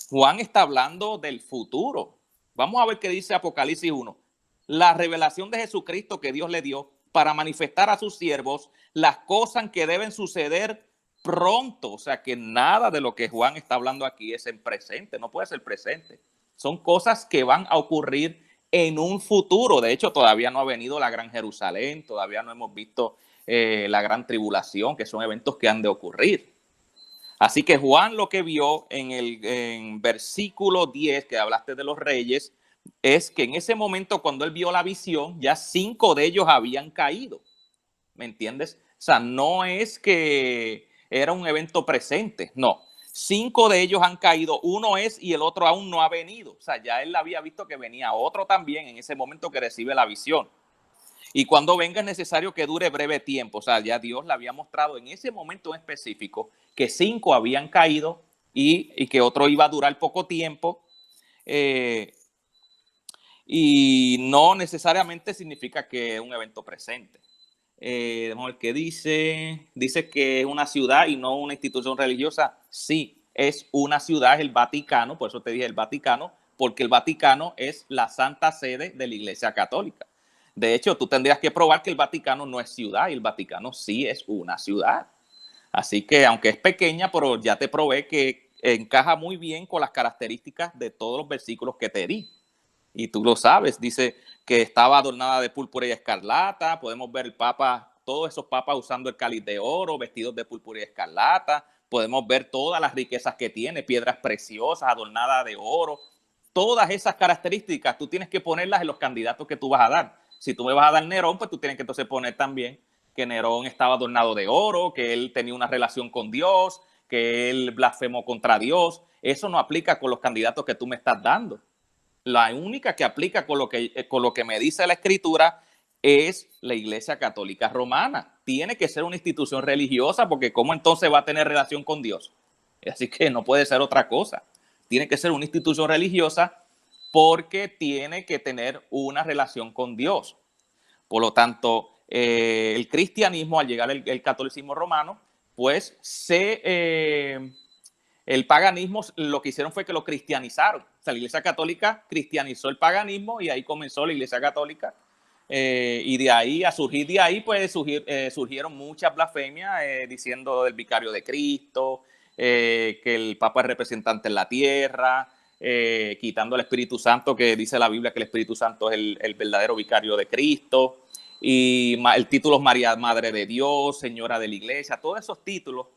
Juan está hablando del futuro. Vamos a ver qué dice Apocalipsis 1. La revelación de Jesucristo que Dios le dio para manifestar a sus siervos las cosas que deben suceder pronto. O sea que nada de lo que Juan está hablando aquí es en presente, no puede ser presente. Son cosas que van a ocurrir en un futuro. De hecho, todavía no ha venido la Gran Jerusalén, todavía no hemos visto la gran tribulación, que son eventos que han de ocurrir. Así que Juan lo que vio en versículo 10, que hablaste de los reyes, es que en ese momento cuando él vio la visión, ya 5 de ellos habían caído. ¿Me entiendes? O sea, no es que era un evento presente, no. 5 de ellos han caído, uno es y el otro aún no ha venido. O sea, ya él había visto que venía otro también en ese momento que recibe la visión. Y cuando venga es necesario que dure breve tiempo. O sea, ya Dios le había mostrado en ese momento en específico que 5 habían caído y que otro iba a durar poco tiempo. y no necesariamente significa que es un evento presente. Vamos a ver qué dice. Dice que es una ciudad y no una institución religiosa. Sí, es una ciudad, es el Vaticano, por eso te dije el Vaticano, porque el Vaticano es la santa sede de la Iglesia Católica. De hecho, tú tendrías que probar que el Vaticano no es ciudad y el Vaticano sí es una ciudad. Así que, aunque es pequeña, pero ya te probé que encaja muy bien con las características de todos los versículos que te di. Y tú lo sabes, dice que estaba adornada de púrpura y escarlata. Podemos ver el Papa, todos esos papas usando el cáliz de oro, vestidos de púrpura y escarlata. Podemos ver todas las riquezas que tiene, piedras preciosas, adornadas de oro. Todas esas características tú tienes que ponerlas en los candidatos que tú vas a dar. Si tú me vas a dar Nerón, pues tú tienes que entonces poner también que Nerón estaba adornado de oro, que él tenía una relación con Dios, que él blasfemó contra Dios. Eso no aplica con los candidatos que tú me estás dando. La única que aplica con lo que me dice la Escritura es la Iglesia Católica Romana. Tiene que ser una institución religiosa porque ¿cómo entonces va a tener relación con Dios? Así que no puede ser otra cosa. Tiene que ser una institución religiosa porque tiene que tener una relación con Dios. Por lo tanto, el cristianismo, al llegar el catolicismo romano, pues el paganismo lo que hicieron fue que lo cristianizaron. O sea, la Iglesia Católica cristianizó el paganismo y ahí comenzó la Iglesia Católica. Y de ahí, a surgir de ahí, pues surgieron muchas blasfemias diciendo del vicario de Cristo, que el Papa es representante en la tierra, quitando el Espíritu Santo, que dice la Biblia que el Espíritu Santo es el verdadero vicario de Cristo, y el título María, Madre de Dios, Señora de la Iglesia, todos esos títulos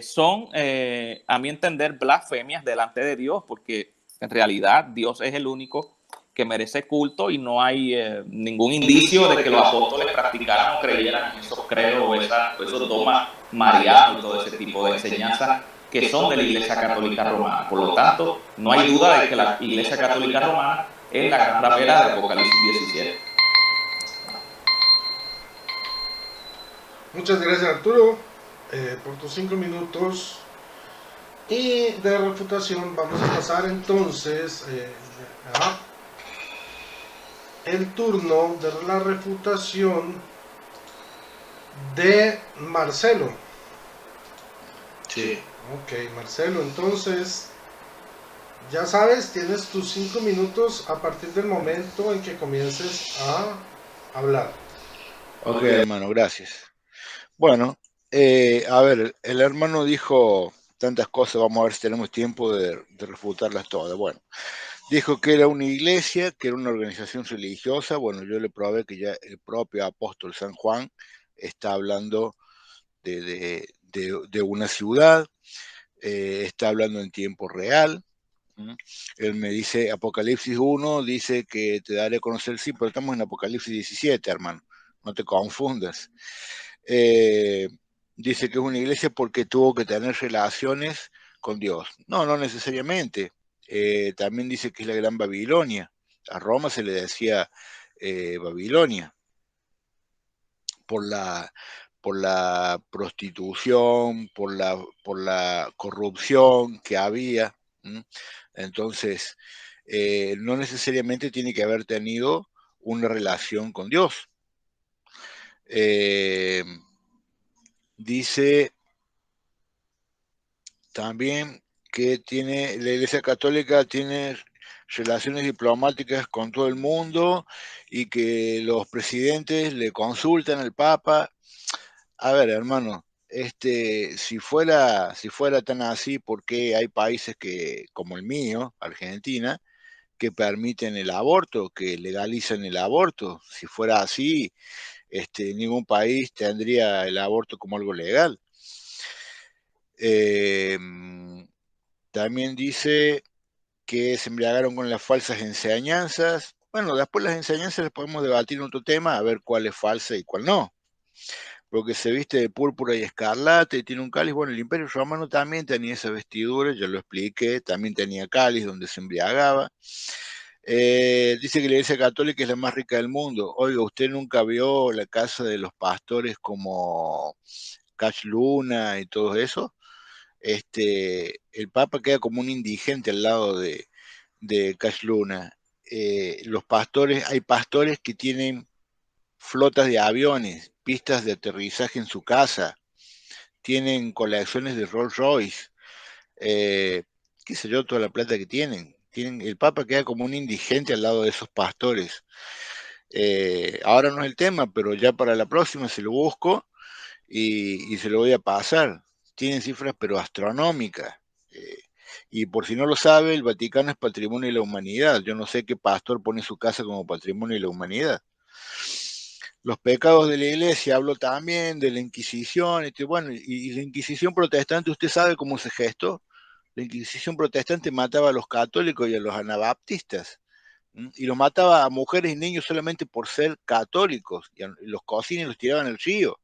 son, a mi entender, blasfemias delante de Dios, porque en realidad Dios es el único que merece culto y no hay ningún indicio de que los apóstoles practicaran o creyeran en esos credos o esos dogmas marianos y todo ese tipo de enseñanzas que son de la Iglesia Católica Romana. Por lo tanto, no hay duda de que la Iglesia Católica Romana es la gran ramera de Apocalipsis 17. Muchas gracias, Arturo, por tus 5 minutos. Y de refutación vamos a pasar entonces a el turno de la refutación de Marcelo. Sí. Ok, Marcelo, entonces, ya sabes, tienes tus 5 minutos a partir del momento en que comiences a hablar. Ok, hermano, gracias. Bueno, a ver, el hermano dijo tantas cosas, vamos a ver si tenemos tiempo de refutarlas todas. Bueno, dijo que era una iglesia, que era una organización religiosa. Bueno, yo le probé que ya el propio apóstol San Juan está hablando de una ciudad, está hablando en tiempo real. Él me dice, Apocalipsis 1 dice que te daré a conocer, sí, pero estamos en Apocalipsis 17, hermano, no te confundas. Dice que es una iglesia porque tuvo que tener relaciones con Dios. No, no necesariamente. También dice que es la Gran Babilonia. A Roma se le decía Babilonia por la prostitución, por la corrupción que había. Entonces, no necesariamente tiene que haber tenido una relación con Dios. Dice también que la Iglesia Católica tiene relaciones diplomáticas con todo el mundo y que los presidentes le consultan al Papa. A ver, hermano, si fuera tan así, ¿por qué hay países como el mío, Argentina, que permiten el aborto, que legalizan el aborto? Si fuera así, ningún país tendría el aborto como algo legal. También dice que se embriagaron con las falsas enseñanzas. Bueno, después las enseñanzas las podemos debatir en otro tema, a ver cuál es falsa y cuál no. Porque se viste de púrpura y escarlata y tiene un cáliz. Bueno, el Imperio Romano también tenía esa vestidura, ya lo expliqué, también tenía cáliz donde se embriagaba. Dice que la Iglesia Católica es la más rica del mundo. Oiga, ¿usted nunca vio la casa de los pastores como Cash Luna y todo eso? El Papa queda como un indigente al lado de de Cash Luna. Los pastores, hay pastores que tienen flotas de aviones, pistas de aterrizaje en su casa, tienen colecciones de Rolls Royce, qué sé yo, toda la plata que tienen. El Papa queda como un indigente al lado de esos pastores. Ahora no es el tema, pero ya para la próxima se lo busco y se lo voy a pasar. Tienen cifras pero astronómicas. Eh, y por si no lo sabe, el Vaticano es patrimonio de la humanidad. Yo no sé qué pastor pone su casa como patrimonio de la humanidad. Los pecados de la iglesia, hablo también de la Inquisición, bueno, y la Inquisición protestante, ¿usted sabe cómo se gestó? La Inquisición protestante mataba a los católicos y a los anabaptistas, y los mataba a mujeres y niños solamente por ser católicos, y los cocinan y los tiraban al río,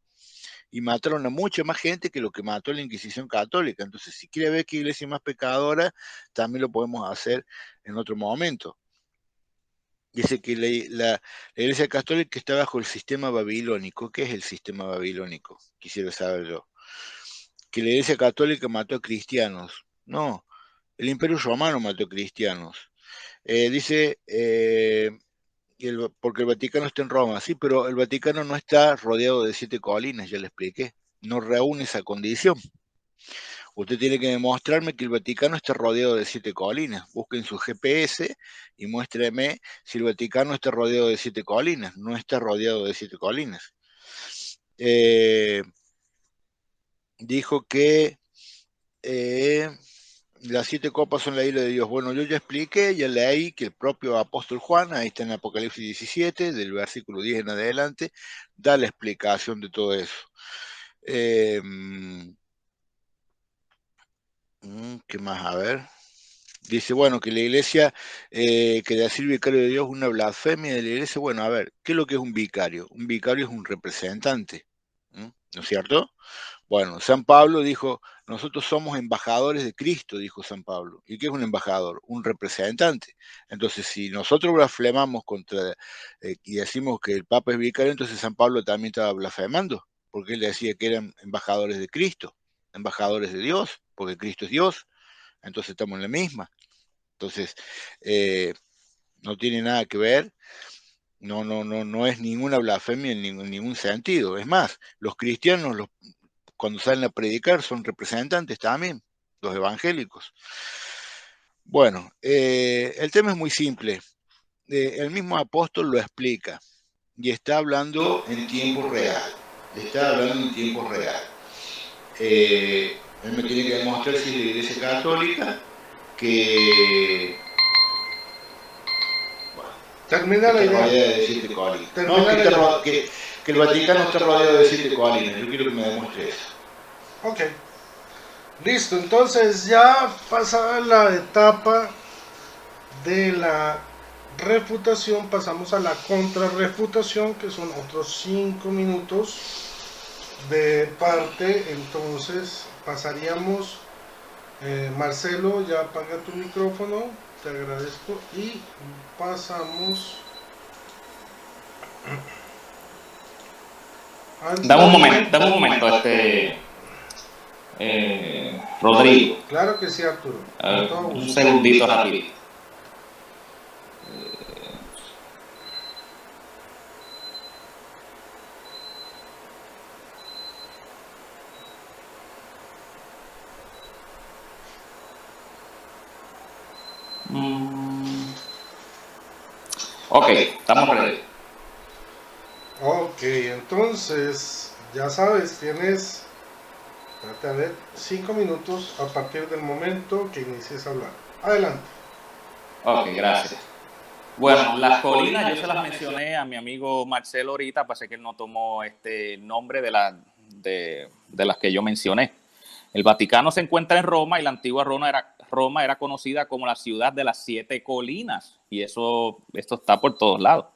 y mataron a mucha más gente que lo que mató la Inquisición católica. Entonces, si quiere ver qué iglesia más pecadora, también lo podemos hacer en otro momento. Dice que la Iglesia Católica está bajo el sistema babilónico. ¿Qué es el sistema babilónico? Quisiera saber yo. Que la Iglesia Católica mató a cristianos. No, el Imperio Romano mató a cristianos. Dice, porque el Vaticano está en Roma, sí, pero el Vaticano no está rodeado de 7 colinas, ya le expliqué. No reúne esa condición. Usted tiene que demostrarme que el Vaticano está rodeado de 7 colinas. Busquen su GPS y muéstreme si el Vaticano está rodeado de 7 colinas. No está rodeado de 7 colinas. Dijo que las 7 copas son la ira de Dios. Bueno, yo ya expliqué, ya leí que el propio apóstol Juan, ahí está en Apocalipsis 17, del versículo 10 en adelante, da la explicación de todo eso. ¿Qué más? A ver. Dice, bueno, que la iglesia, que decir vicario de Dios es una blasfemia de la iglesia. Bueno, a ver, ¿qué es lo que es un vicario? Un vicario es un representante, ¿no es cierto? Bueno, San Pablo dijo, nosotros somos embajadores de Cristo, dijo San Pablo. ¿Y qué es un embajador? Un representante. Entonces, si nosotros blasfemamos contra y decimos que el Papa es vicario, entonces San Pablo también estaba blasfemando, porque él decía que eran embajadores de Cristo, embajadores de Dios, porque Cristo es Dios. Entonces estamos en la misma. Entonces, no tiene nada que ver, no es ninguna blasfemia en ningún sentido. Es más, los cristianos, cuando salen a predicar, son representantes también, los evangélicos. Bueno, el tema es muy simple. El mismo apóstol lo explica y está hablando en tiempo real. Está hablando en tiempo real. Él me tiene que demostrar si es la Iglesia Católica que termina la idea. De 7 colinas. No, que el Vaticano está rodeado de 7 colinas. Yo quiero que me demuestre eso. Ok. Listo, entonces ya pasada la etapa de la refutación, pasamos a la contrarrefutación, que son otros 5 minutos de parte. Entonces pasaríamos, Marcelo, ya apaga tu micrófono, te agradezco, y pasamos. Dame un momento, Rodrigo. Claro que sí, Arturo. Un segundito rápido. Ok, estamos ready. Ok, entonces, ya sabes, tienes, a ver, 5 minutos a partir del momento que inicies a hablar. Adelante. Ok, gracias. Bueno, las colinas yo se las mencioné a mi amigo Marcelo ahorita, parece que él no tomó el nombre de las que yo mencioné. El Vaticano se encuentra en Roma y la antigua Roma era conocida como la ciudad de las 7 colinas, y esto está por todos lados.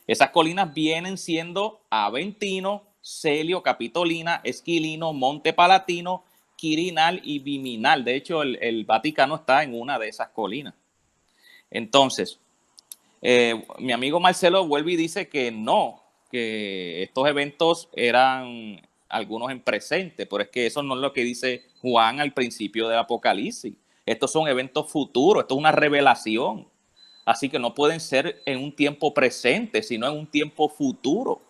Esas colinas vienen siendo Aventino, Celio, Capitolina, Esquilino, Monte Palatino, Quirinal y Viminal. De hecho, el Vaticano está en una de esas colinas. Entonces, mi amigo Marcelo vuelve y dice que no, que estos eventos eran algunos en presente, pero es que eso no es lo que dice Juan al principio del Apocalipsis. Estos son eventos futuros, esto es una revelación. Así que no pueden ser en un tiempo presente, sino en un tiempo futuro.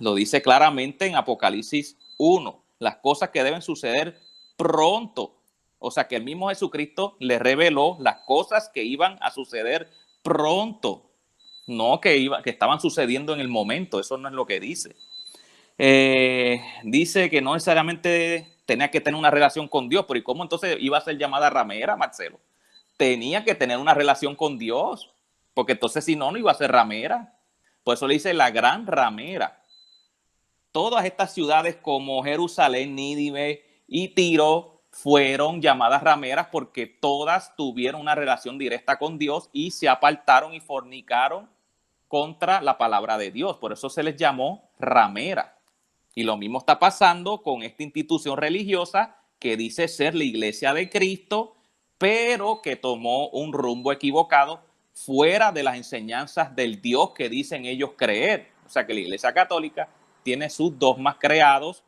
Lo dice claramente en Apocalipsis 1, las cosas que deben suceder pronto. O sea que el mismo Jesucristo le reveló las cosas que iban a suceder pronto, no que estaban sucediendo en el momento. Eso no es lo que dice. Dice que no necesariamente tenía que tener una relación con Dios, pero ¿y cómo entonces iba a ser llamada ramera, Marcelo? Tenía que tener una relación con Dios, porque entonces si no, no iba a ser ramera. Por eso le dice la gran ramera. Todas estas ciudades como Jerusalén, Nínive y Tiro fueron llamadas rameras porque todas tuvieron una relación directa con Dios y se apartaron y fornicaron contra la palabra de Dios. Por eso se les llamó ramera. Y lo mismo está pasando con esta institución religiosa que dice ser la Iglesia de Cristo, pero que tomó un rumbo equivocado fuera de las enseñanzas del Dios que dicen ellos creer. O sea que la Iglesia Católica tiene sus dogmas creados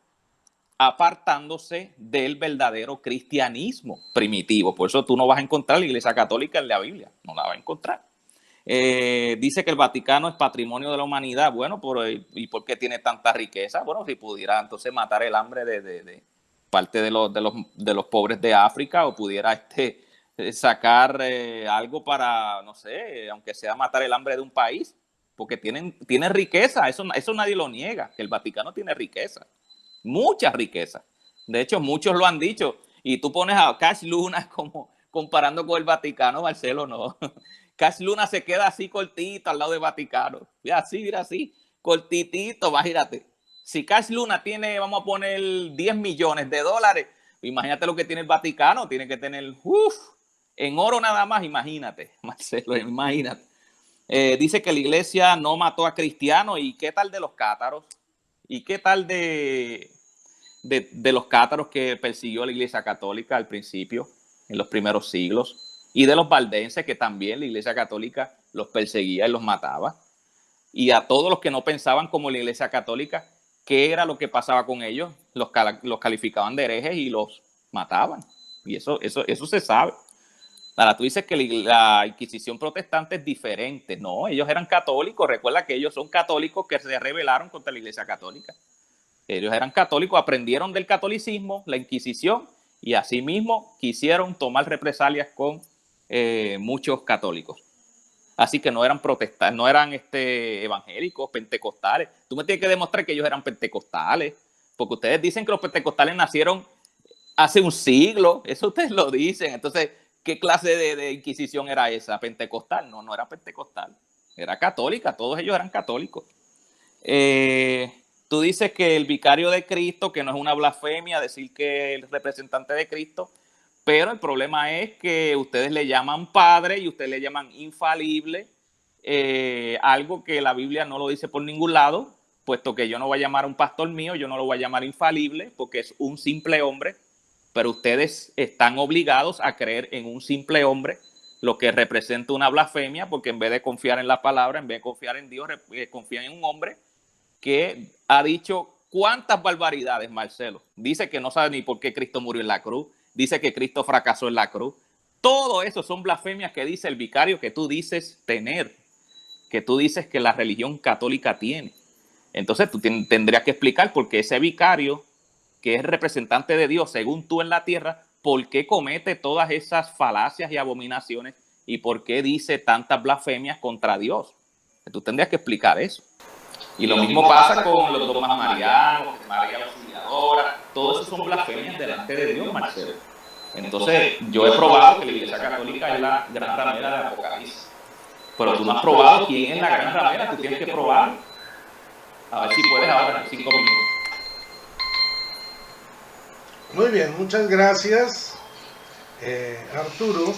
apartándose del verdadero cristianismo primitivo. Por eso tú no vas a encontrar la Iglesia Católica en la Biblia, no la vas a encontrar. Dice que el Vaticano es patrimonio de la humanidad. Bueno, ¿y por qué tiene tanta riqueza? Bueno, si pudiera entonces matar el hambre de parte de los pobres de África, o pudiera sacar algo para, no sé, aunque sea matar el hambre de un país, porque tiene riqueza, eso nadie lo niega, que el Vaticano tiene riqueza, mucha riqueza. De hecho, muchos lo han dicho, y tú pones a Cash Luna como comparando con el Vaticano, Marcelo, no. Cash Luna se queda así cortito al lado del Vaticano. Mira así, cortitito, imagínate. Si Cash Luna tiene, vamos a poner 10 millones de dólares, imagínate lo que tiene el Vaticano, tiene que tener, en oro nada más, imagínate, Marcelo, imagínate. Dice que la iglesia no mató a cristianos, ¿y qué tal de los cátaros? ¿Y qué tal de los cátaros que persiguió la iglesia católica al principio, en los primeros siglos? Y de los valdenses, que también la iglesia católica los perseguía y los mataba. Y a todos los que no pensaban como la iglesia católica, ¿qué era lo que pasaba con ellos? Los calificaban de herejes y los mataban. Y eso se sabe. Ahora, tú dices que la Inquisición protestante es diferente. No, ellos eran católicos. Recuerda que ellos son católicos que se rebelaron contra la iglesia católica. Ellos eran católicos, aprendieron del catolicismo, la Inquisición, y asimismo quisieron tomar represalias con muchos católicos. Así que no eran protestantes, no eran evangélicos, pentecostales. Tú me tienes que demostrar que ellos eran pentecostales, porque ustedes dicen que los pentecostales nacieron hace un siglo, eso ustedes lo dicen. Entonces, ¿qué clase de inquisición era esa? ¿Pentecostal? No era pentecostal, era católica, todos ellos eran católicos. Tú dices que el vicario de Cristo, que no es una blasfemia decir que el representante de Cristo, pero el problema es que ustedes le llaman padre y ustedes le llaman infalible, algo que la Biblia no lo dice por ningún lado, puesto que yo no voy a llamar a un pastor mío, yo no lo voy a llamar infalible porque es un simple hombre, pero ustedes están obligados a creer en un simple hombre, lo que representa una blasfemia, porque en vez de confiar en la palabra, en vez de confiar en Dios, confían en un hombre que ha dicho cuántas barbaridades, Marcelo. Dice que no sabe ni por qué Cristo murió en la cruz, dice que Cristo fracasó en la cruz. Todo eso son blasfemias que dice el vicario que tú dices tener, que tú dices que la religión católica tiene. Entonces tú tendrías que explicar por qué ese vicario, que es representante de Dios según tú en la tierra, por qué comete todas esas falacias y abominaciones y por qué dice tantas blasfemias contra Dios. Tú tendrías que explicar eso. Y lo mismo pasa con los dogmas marianos, María Auxiliadora, todo eso son blasfemias delante de Dios, Marcelo. Entonces, yo he probado que la Iglesia Católica es la gran ramera de Apocalipsis. Pero tú no has probado quién es la gran ramera, tú tienes que probar. A ver si puedes ahora en 5 minutos. Muy bien, muchas gracias, Arturo.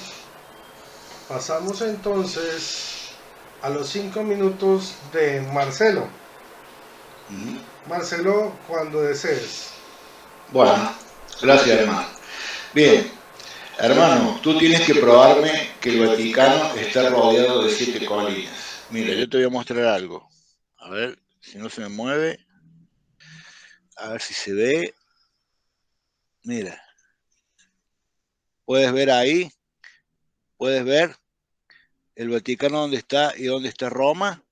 Pasamos entonces a los 5 minutos de Marcelo. Marcelo, cuando desees. Bueno, gracias, hermano. Bien, hermano, tú tienes que probarme que el Vaticano está rodeado de 7 colinas. Mira, yo te voy a mostrar algo. A ver si no se me mueve. A ver si se ve. Mira. ¿Puedes ver ahí? ¿Puedes ver? el Vaticano dónde está y dónde está Roma.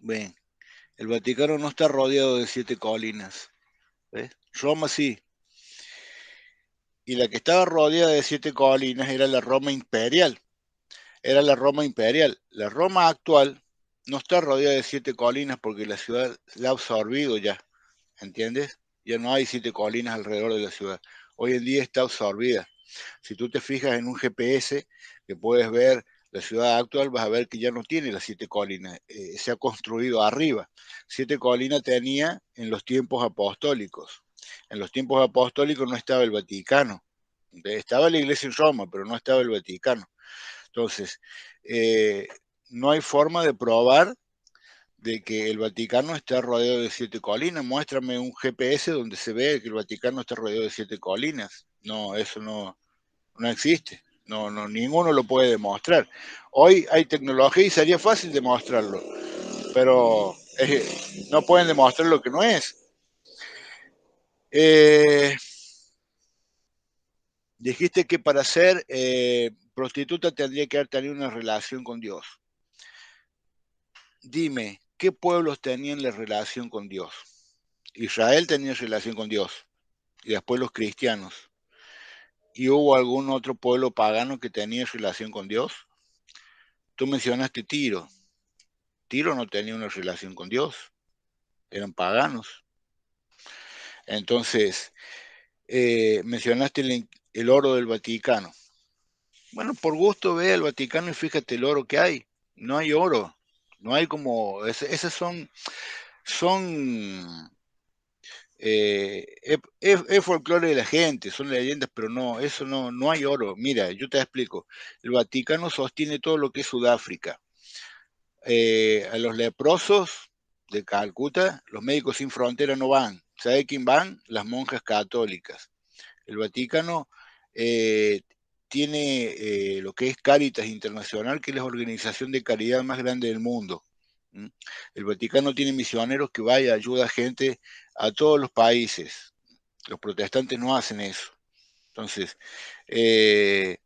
Ven, el Vaticano no está rodeado de 7 colinas. ¿Ves? Roma sí. Y la que estaba rodeada de 7 colinas era la Roma imperial. Era la Roma imperial. La Roma actual no está rodeada de 7 colinas porque la ciudad la ha absorbido ya. ¿Entiendes? Ya no hay 7 colinas alrededor de la ciudad. Hoy en día está absorbida. Si tú te fijas en un GPS que puedes ver la ciudad actual, vas a ver que ya no tiene las 7 colinas. Se ha construido arriba. 7 colinas tenía en los tiempos apostólicos. En los tiempos apostólicos no estaba el Vaticano. Estaba la iglesia en Roma, pero no estaba el Vaticano. Entonces, no hay forma de probar de que el Vaticano está rodeado de 7 colinas. Muéstrame un GPS donde se ve que el Vaticano está rodeado de 7 colinas. No, eso no existe. No, ninguno lo puede demostrar. Hoy hay tecnología y sería fácil demostrarlo, pero no pueden demostrar lo que no es. Dijiste que para ser prostituta tendría que haber tenido una relación con Dios. Dime, ¿qué pueblos tenían la relación con Dios? Israel tenía relación con Dios, y después los cristianos. ¿Y hubo algún otro pueblo pagano que tenía relación con Dios? Tú mencionaste Tiro. Tiro no tenía una relación con Dios, eran paganos. Entonces, mencionaste el oro del Vaticano. Bueno, por gusto ve al Vaticano y fíjate el oro que hay. No hay oro, no hay como, esas son es folclore de la gente, son leyendas, pero no, eso no hay oro. Mira, yo te explico. El Vaticano sostiene todo lo que es Sudáfrica. A los leprosos de Calcuta, los médicos sin frontera no van. ¿Sabe quién van? Las monjas católicas. El Vaticano tiene lo que es Cáritas Internacional, que es la organización de caridad más grande del mundo. El Vaticano tiene misioneros que vaya, ayuda a gente a todos los países. Los protestantes no hacen eso. Entonces, el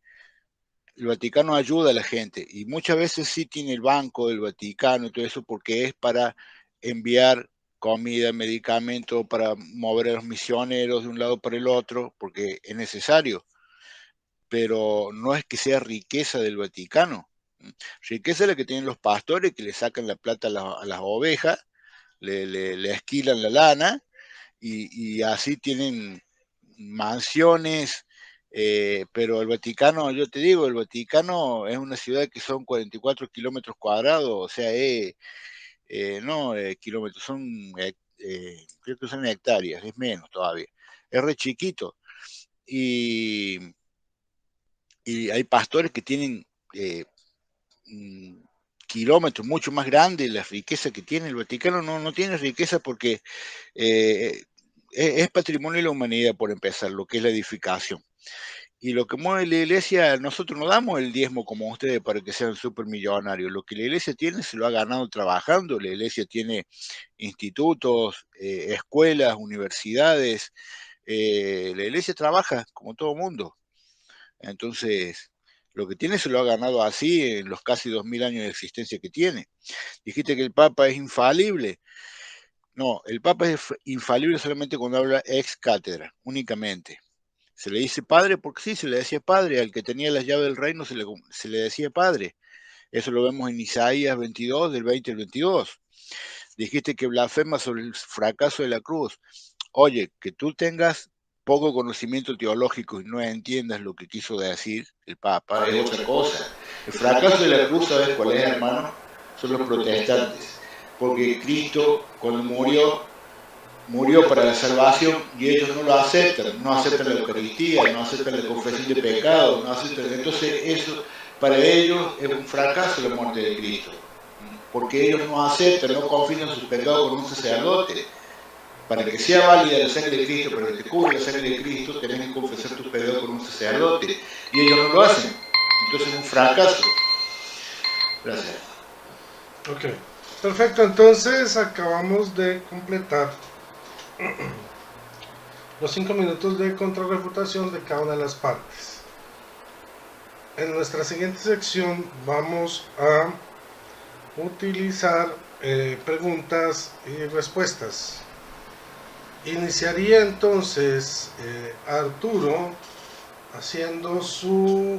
Vaticano ayuda a la gente y muchas veces sí tiene el banco del Vaticano y todo eso porque es para enviar comida, medicamento, para mover a los misioneros de un lado para el otro, porque es necesario. Pero no es que sea riqueza del Vaticano. Riqueza es la que tienen los pastores que le sacan la plata a las ovejas, le esquilan la lana y así tienen mansiones, pero el Vaticano, yo te digo, el Vaticano es una ciudad que son 44 kilómetros cuadrados, o sea, no kilómetros, creo que son hectáreas, es menos todavía, es re chiquito. Y hay pastores que tienen kilómetros mucho más grandes, la riqueza que tiene el Vaticano no tiene riqueza porque es patrimonio de la humanidad por empezar, lo que es la edificación. Y lo que mueve la iglesia, nosotros no damos el diezmo como ustedes para que sean supermillonarios. Lo que la iglesia tiene se lo ha ganado trabajando. La iglesia tiene institutos, escuelas, universidades. La iglesia trabaja como todo mundo. Entonces, lo que tiene se lo ha ganado así en los casi 2000 años de existencia que tiene. Dijiste que el Papa es infalible. No, el Papa es infalible solamente cuando habla ex cátedra, únicamente. Se le dice padre porque sí, se le decía padre. Al que tenía las llaves del reino se le decía padre. Eso lo vemos en Isaías 22, del 20 al 22. Dijiste que blasfema sobre el fracaso de la cruz. Oye, que tú tengas poco conocimiento teológico y no entiendas lo que quiso decir el Papa es otra cosa. El fracaso de la cruz, ¿sabes cuál es, hermano? Son los protestantes. Porque Cristo, cuando murió para la salvación y ellos no lo aceptan, no aceptan la Eucaristía, no aceptan la confesión de pecado, no aceptan. Entonces eso para ellos es un fracaso la muerte de Cristo, porque ellos no aceptan, no confían sus pecados con un sacerdote. Para que sea válida la sangre de Cristo, para que te cubra la sangre de Cristo, tenés que confesar tus pecados con un sacerdote, y ellos no lo hacen. Entonces es un fracaso. Gracias. Ok, perfecto, entonces acabamos de completar los 5 minutos de contrarrefutación de cada una de las partes. En nuestra siguiente sección vamos a utilizar preguntas y respuestas. Iniciaría entonces Arturo haciendo su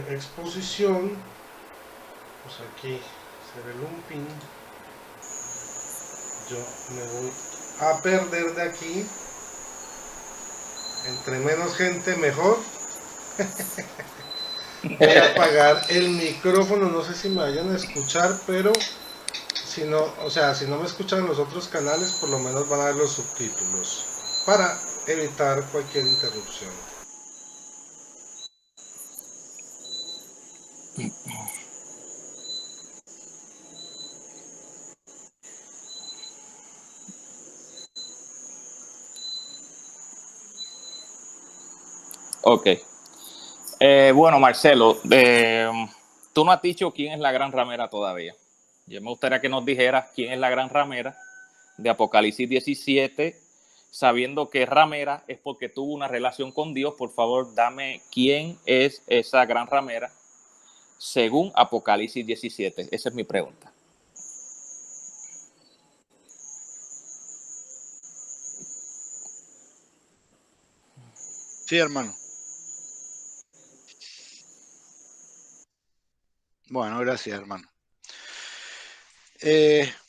exposición. Pues aquí hacer el looping. Yo me voy a perder de aquí. Entre menos gente mejor. Voy a apagar el micrófono, no sé si me vayan a escuchar, pero si no, o sea, si no me escuchan en los otros canales, por lo menos van a ver los subtítulos para evitar cualquier interrupción. Ok. Bueno, Marcelo, tú no has dicho quién es la gran ramera todavía. Yo me gustaría que nos dijeras quién es la gran ramera de Apocalipsis 17, sabiendo que ramera es porque tuvo una relación con Dios. Por favor, dame quién es esa gran ramera según Apocalipsis 17. Esa es mi pregunta. Sí, hermano. Bueno, gracias, hermano.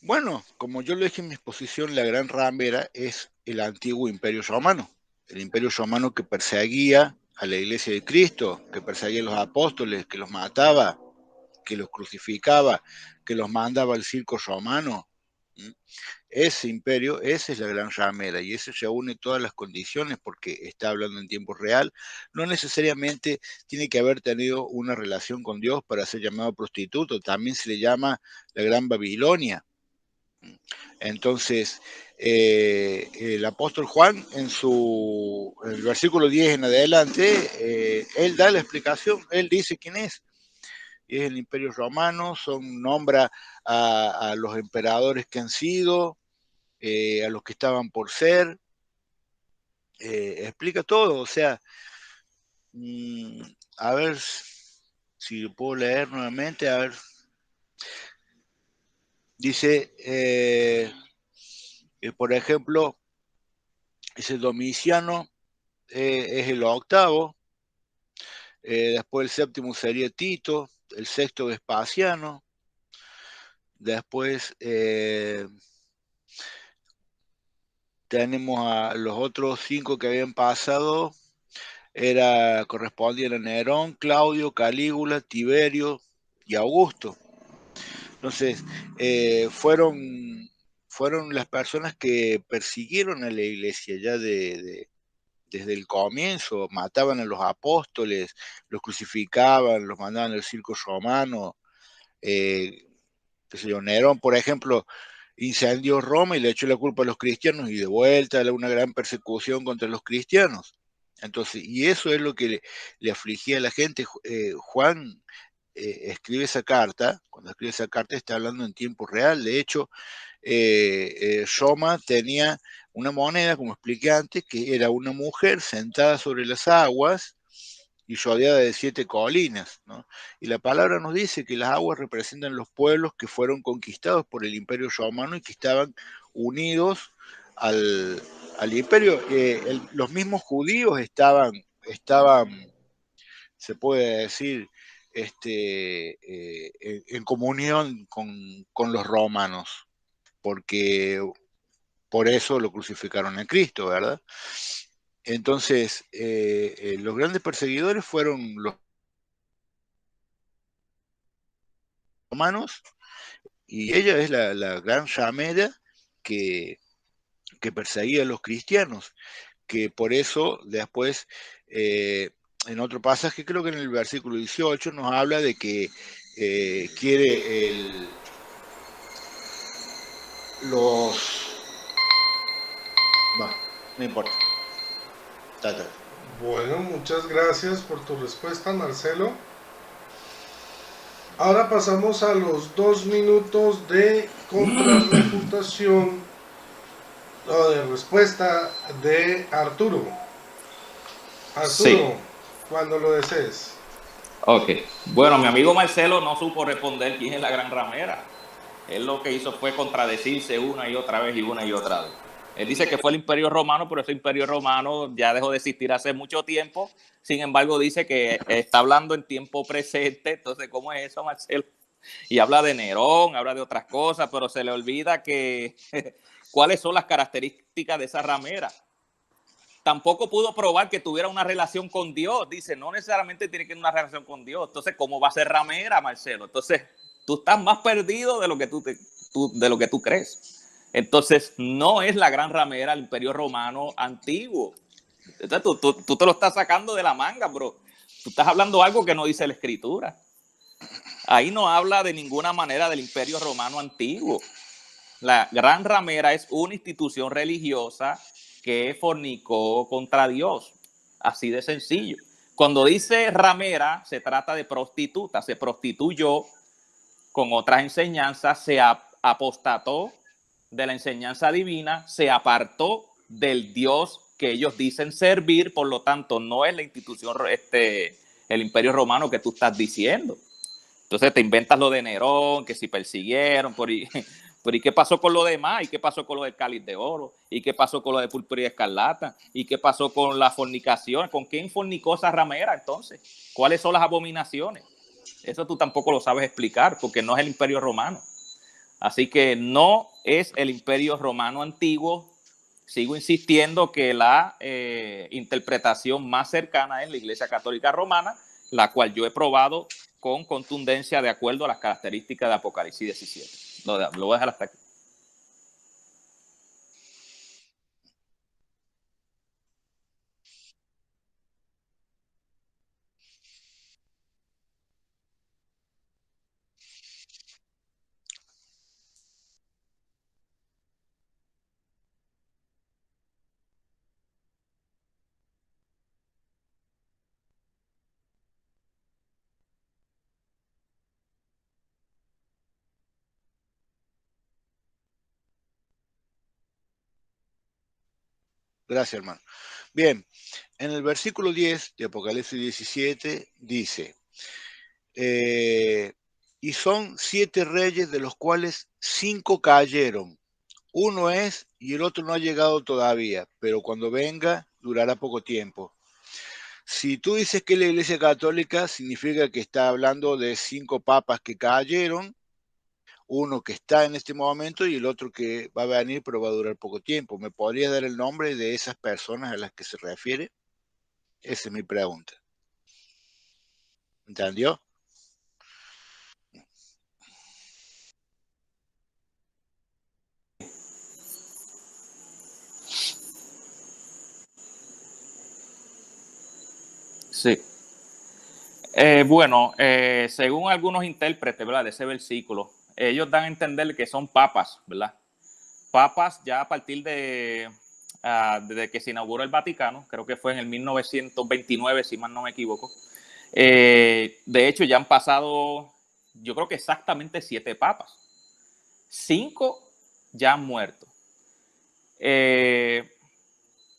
Bueno, como yo lo dije en mi exposición, la gran ramera es el antiguo imperio romano. El imperio romano que perseguía a la iglesia de Cristo, que perseguía a los apóstoles, que los mataba, que los crucificaba, que los mandaba al circo romano. Ese imperio, esa es la gran ramera, y ese reúne todas las condiciones porque está hablando en tiempo real. No necesariamente tiene que haber tenido una relación con Dios para ser llamado prostituto, también se le llama la Gran Babilonia. Entonces, el apóstol Juan, en el versículo 10 en adelante, él da la explicación, él dice quién es. Y es el imperio romano, nombra a los emperadores que han sido, a los que estaban por ser, explica todo, o sea, a ver si lo puedo leer nuevamente, a ver, dice, por ejemplo, ese Domiciano es el octavo, después el séptimo sería Tito, el sexto Vespasiano, después tenemos a los otros 5 que habían pasado, correspondían a Nerón, Claudio, Calígula, Tiberio y Augusto. Entonces, fueron las personas que persiguieron a la iglesia ya desde el comienzo, mataban a los apóstoles, los crucificaban, los mandaban al circo romano. Nerón, por ejemplo, incendió Roma y le echó la culpa a los cristianos y de vuelta a una gran persecución contra los cristianos. Entonces, y eso es lo que le afligía a la gente. Juan escribe esa carta, cuando escribe esa carta está hablando en tiempo real. De hecho, Roma tenía una moneda, como expliqué antes, que era una mujer sentada sobre las aguas y rodeada de 7 colinas, ¿no? Y la palabra nos dice que las aguas representan los pueblos que fueron conquistados por el imperio romano y que estaban unidos al imperio. Los mismos judíos estaban, se puede decir, en comunión con los romanos, porque por eso lo crucificaron a Cristo, ¿verdad? Entonces, los grandes perseguidores fueron los romanos, y ella es la gran ramera que perseguía a los cristianos, que por eso después, en otro pasaje, creo que en el versículo 18, nos habla de que quiere no importa. Bueno, muchas gracias por tu respuesta, Marcelo. Ahora pasamos a los 2 minutos de contrarrefutación o de respuesta de Arturo. Arturo, Sí. cuando lo desees. Ok. Bueno, mi amigo Marcelo no supo responder quién es la gran ramera. Él lo que hizo fue contradecirse una y otra vez y una y otra vez. Él dice que fue el Imperio Romano, pero ese Imperio Romano ya dejó de existir hace mucho tiempo. Sin embargo, dice que está hablando en tiempo presente. Entonces, ¿cómo es eso, Marcelo? Y habla de Nerón, habla de otras cosas, pero se le olvida que cuáles son las características de esa ramera. Tampoco pudo probar que tuviera una relación con Dios. Dice, no necesariamente tiene que tener una relación con Dios. Entonces, ¿cómo va a ser ramera, Marcelo? Entonces, tú estás más perdido de lo que de lo que tú crees. Entonces, no es la gran ramera el Imperio Romano antiguo. Entonces, tú te lo estás sacando de la manga, bro. Tú estás hablando algo que no dice la Escritura. Ahí no habla de ninguna manera del Imperio Romano antiguo. La gran ramera es una institución religiosa que fornicó contra Dios. Así de sencillo. Cuando dice ramera, se trata de prostituta. Se prostituyó con otras enseñanzas, se apostató de la enseñanza divina, se apartó del Dios que ellos dicen servir, por lo tanto, no es la institución, el imperio romano que tú estás diciendo. Entonces te inventas lo de Nerón, que si persiguieron, ¿y qué pasó con lo demás? ¿Y qué pasó con lo del cáliz de oro? ¿Y qué pasó con lo de púrpura y escarlata? ¿Y qué pasó con la fornicación? ¿Con quién fornicó esa ramera entonces? ¿Cuáles son las abominaciones? Eso tú tampoco lo sabes explicar porque no es el imperio romano. Así que no es el imperio romano antiguo. Sigo insistiendo que la interpretación más cercana es la Iglesia Católica Romana, la cual yo he probado con contundencia de acuerdo a las características de Apocalipsis 17. Lo voy a dejar hasta aquí. Gracias, hermano. Bien, en el versículo 10 de Apocalipsis 17 dice, y son 7 reyes de los cuales 5 cayeron. Uno es y el otro no ha llegado todavía, pero cuando venga durará poco tiempo. Si tú dices que es la Iglesia Católica, significa que está hablando de 5 papas que cayeron, uno que está en este momento y el otro que va a venir pero va a durar poco tiempo. ¿Me podría dar el nombre de esas personas a las que se refiere? Esa es mi pregunta. ¿Entendió? Sí. Bueno, según algunos intérpretes, ¿verdad?, de ese versículo, ellos dan a entender que son papas, ¿verdad? Papas ya a partir desde que se inauguró el Vaticano, creo que fue en el 1929, si mal no me equivoco. De hecho, ya han pasado, yo creo que exactamente 7 papas. 5 ya han muerto.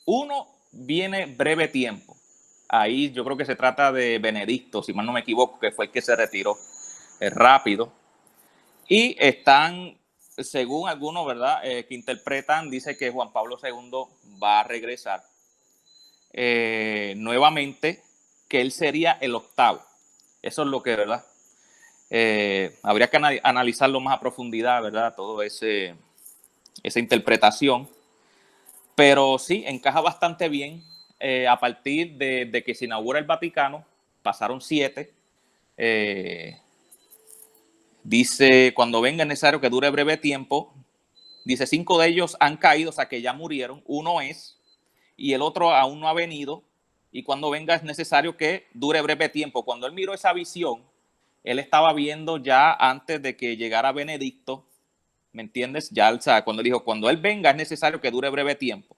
Uno viene breve tiempo. Ahí yo creo que se trata de Benedicto, si mal no me equivoco, que fue el que se retiró rápido. Y están, según algunos, ¿verdad?, que interpretan, dice que Juan Pablo II va a regresar nuevamente, que él sería el octavo. Eso es lo que, ¿verdad? Habría que analizarlo más a profundidad, ¿verdad? Todo esa interpretación. Pero sí, encaja bastante bien. A partir de que se inaugura el Vaticano, pasaron 7. Dice, cuando venga es necesario que dure breve tiempo. Dice, 5 de ellos han caído, o sea que ya murieron. Uno es, y el otro aún no ha venido. Y cuando venga es necesario que dure breve tiempo. Cuando él miró esa visión, él estaba viendo ya antes de que llegara Benedicto, ¿me entiendes? Ya, o sea, cuando dijo, cuando él venga es necesario que dure breve tiempo.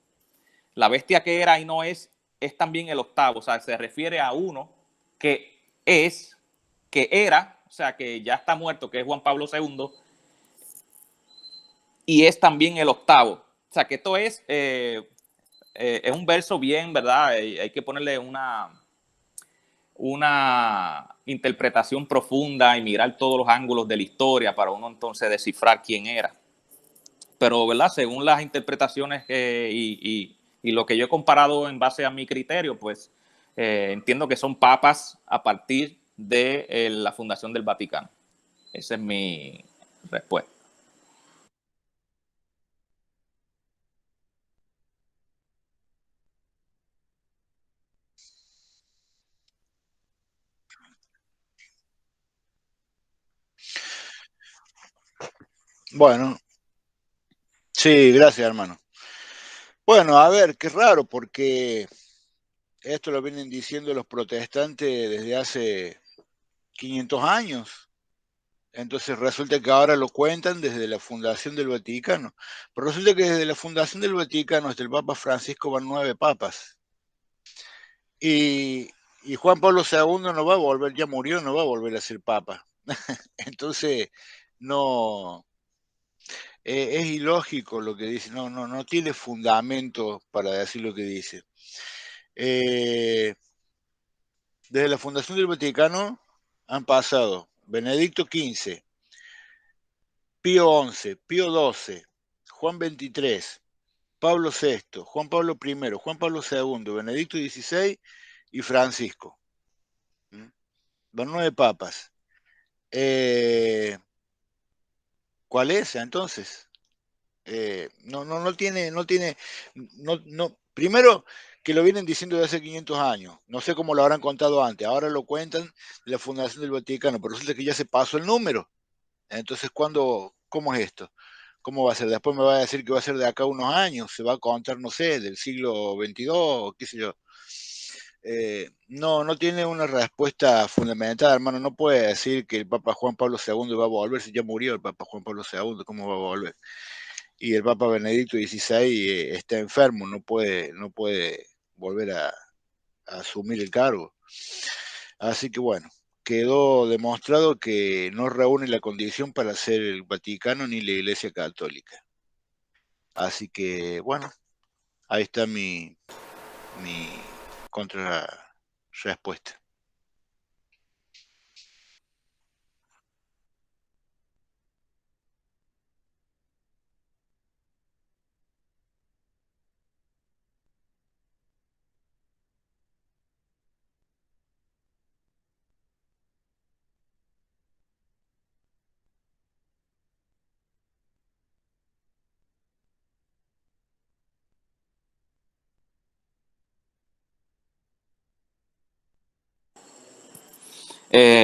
La bestia que era y no es también el octavo, o sea, se refiere a uno que es, que era, o sea, que ya está muerto, que es Juan Pablo II, y es también el octavo. O sea, que esto es un verso bien, ¿verdad? Hay que ponerle una interpretación profunda y mirar todos los ángulos de la historia para uno entonces descifrar quién era. Pero, ¿verdad? Según las interpretaciones y lo que yo he comparado en base a mi criterio, pues entiendo que son papas a partir de la fundación del Vaticano. Esa es mi respuesta. Bueno, sí, gracias, hermano. Bueno, a ver, qué raro, porque esto lo vienen diciendo los protestantes desde hace 500 años. Entonces resulta que ahora lo cuentan desde la fundación del Vaticano. Pero resulta que desde la fundación del Vaticano hasta el Papa Francisco van 9 papas. Y, y Juan Pablo II no va a volver, ya murió, no va a volver a ser papa. Entonces, no, es ilógico lo que dice, no tiene fundamento para decir lo que dice. Desde la fundación del Vaticano han pasado Benedicto XV, Pío XI, Pío XII, Juan XXIII, Pablo VI, Juan Pablo I, Juan Pablo II, Benedicto XVI y Francisco. Van 9 papas. ¿Cuál es entonces? Primero que lo vienen diciendo de hace 500 años, no sé cómo lo habrán contado antes, ahora lo cuentan de la fundación del Vaticano, pero resulta que ya se pasó el número. Entonces, ¿cómo es esto? ¿Cómo va a ser? Después me va a decir que va a ser de acá a unos años, se va a contar, no sé, del siglo XXII, qué sé yo. No tiene una respuesta fundamental, hermano. No puede decir que el Papa Juan Pablo II va a volver si ya murió el Papa Juan Pablo II, ¿cómo va a volver? Y el Papa Benedicto XVI está enfermo, no puede volver a asumir el cargo. Así que bueno, quedó demostrado que no reúne la condición para ser el Vaticano ni la Iglesia Católica. Así que bueno, ahí está mi contrarrespuesta.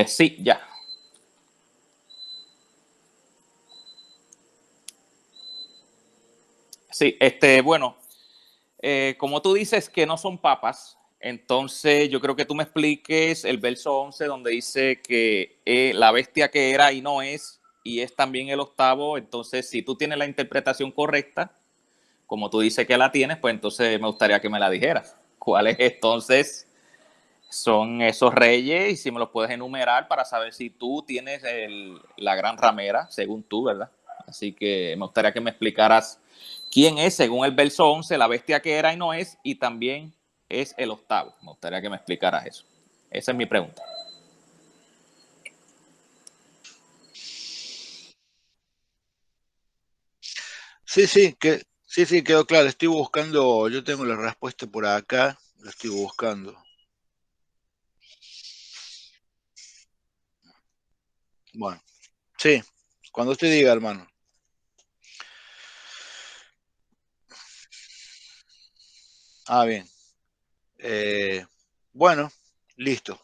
Sí, ya. Sí, bueno, como tú dices que no son papas, entonces yo creo que tú me expliques el verso 11 donde dice que la bestia que era y no es, y es también el octavo. Entonces, si tú tienes la interpretación correcta, como tú dices que la tienes, pues entonces me gustaría que me la dijeras. ¿Cuáles entonces son esos reyes? Y si me los puedes enumerar para saber si tú tienes la gran ramera, según tú, ¿verdad? Así que me gustaría que me explicaras quién es, según el verso 11, la bestia que era y no es, y también es el octavo. Me gustaría que me explicaras eso. Esa es mi pregunta. Sí, quedó claro. Estoy buscando, yo tengo la respuesta por acá, la estoy buscando. Bueno, sí, cuando usted diga, hermano. Bien. Bueno, listo,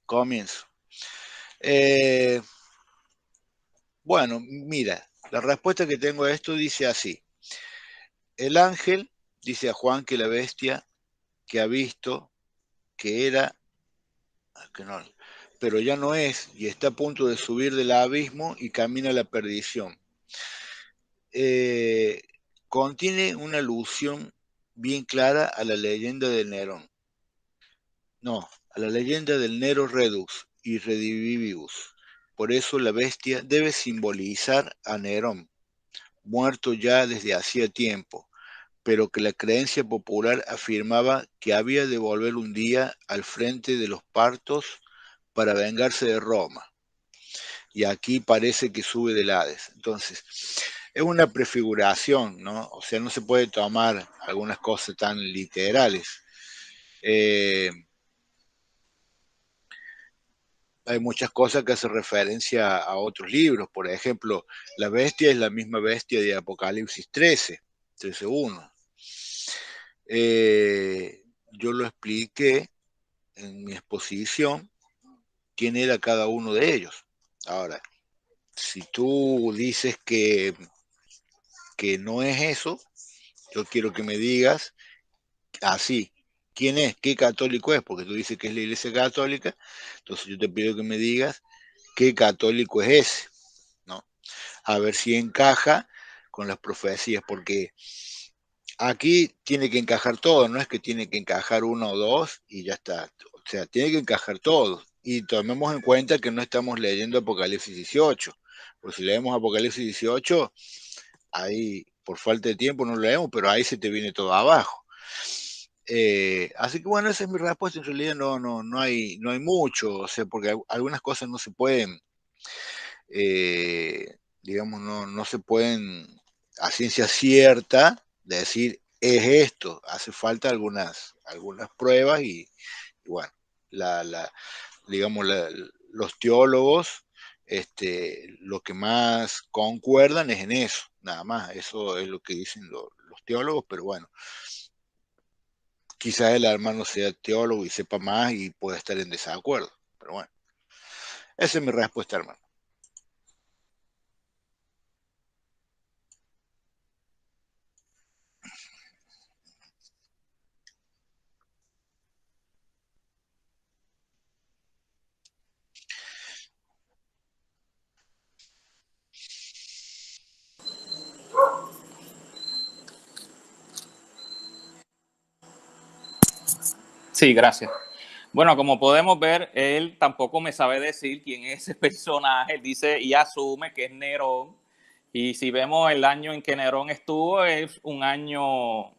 comienzo. Eh, bueno, mira, la respuesta que tengo a esto dice así. El ángel dice a Juan que la bestia que ha visto, que era, que no, pero ya no es, y está a punto de subir del abismo y camina a la perdición. Eh, Contiene una alusión bien clara a la leyenda de Nerón. No, a la leyenda del Nero Redux y Redivivus. Por eso la bestia debe simbolizar a Nerón, muerto ya desde hacía tiempo, pero que la creencia popular afirmaba que había de volver un día al frente de los partos para vengarse de Roma. Y aquí parece que sube del Hades. Entonces, es una prefiguración, ¿no? O sea, no se puede tomar algunas cosas tan literales. Hay muchas cosas que hacen referencia a otros libros. Por ejemplo, la bestia es la misma bestia de Apocalipsis 13, 13.1. Yo lo expliqué en mi exposición quién era cada uno de ellos. Ahora, si tú dices que no es eso, yo quiero que me digas así, quién es, qué católico es, porque tú dices que es la Iglesia Católica, entonces yo te pido que me digas qué católico es ese, ¿no? A ver si encaja con las profecías, porque aquí tiene que encajar todo, no es que tiene que encajar uno o dos y ya está. O sea, tiene que encajar todo. Y tomemos en cuenta que no estamos leyendo Apocalipsis 18. Pues si leemos Apocalipsis 18, ahí por falta de tiempo no lo leemos, pero ahí se te viene todo abajo. Así que bueno, esa es mi respuesta. En realidad no hay mucho, o sea, porque algunas cosas no se pueden, digamos, no se pueden a ciencia cierta decir es esto. Hace falta algunas pruebas y bueno, digamos, los teólogos, lo que más concuerdan es en eso, nada más. Eso es lo que dicen los teólogos, pero bueno, quizás el hermano sea teólogo y sepa más y pueda estar en desacuerdo. Pero bueno, esa es mi respuesta, hermano. Sí, gracias. Bueno, como podemos ver, él tampoco me sabe decir quién es ese personaje. Él dice y asume que es Nerón. Y si vemos el año en que Nerón estuvo, es un año,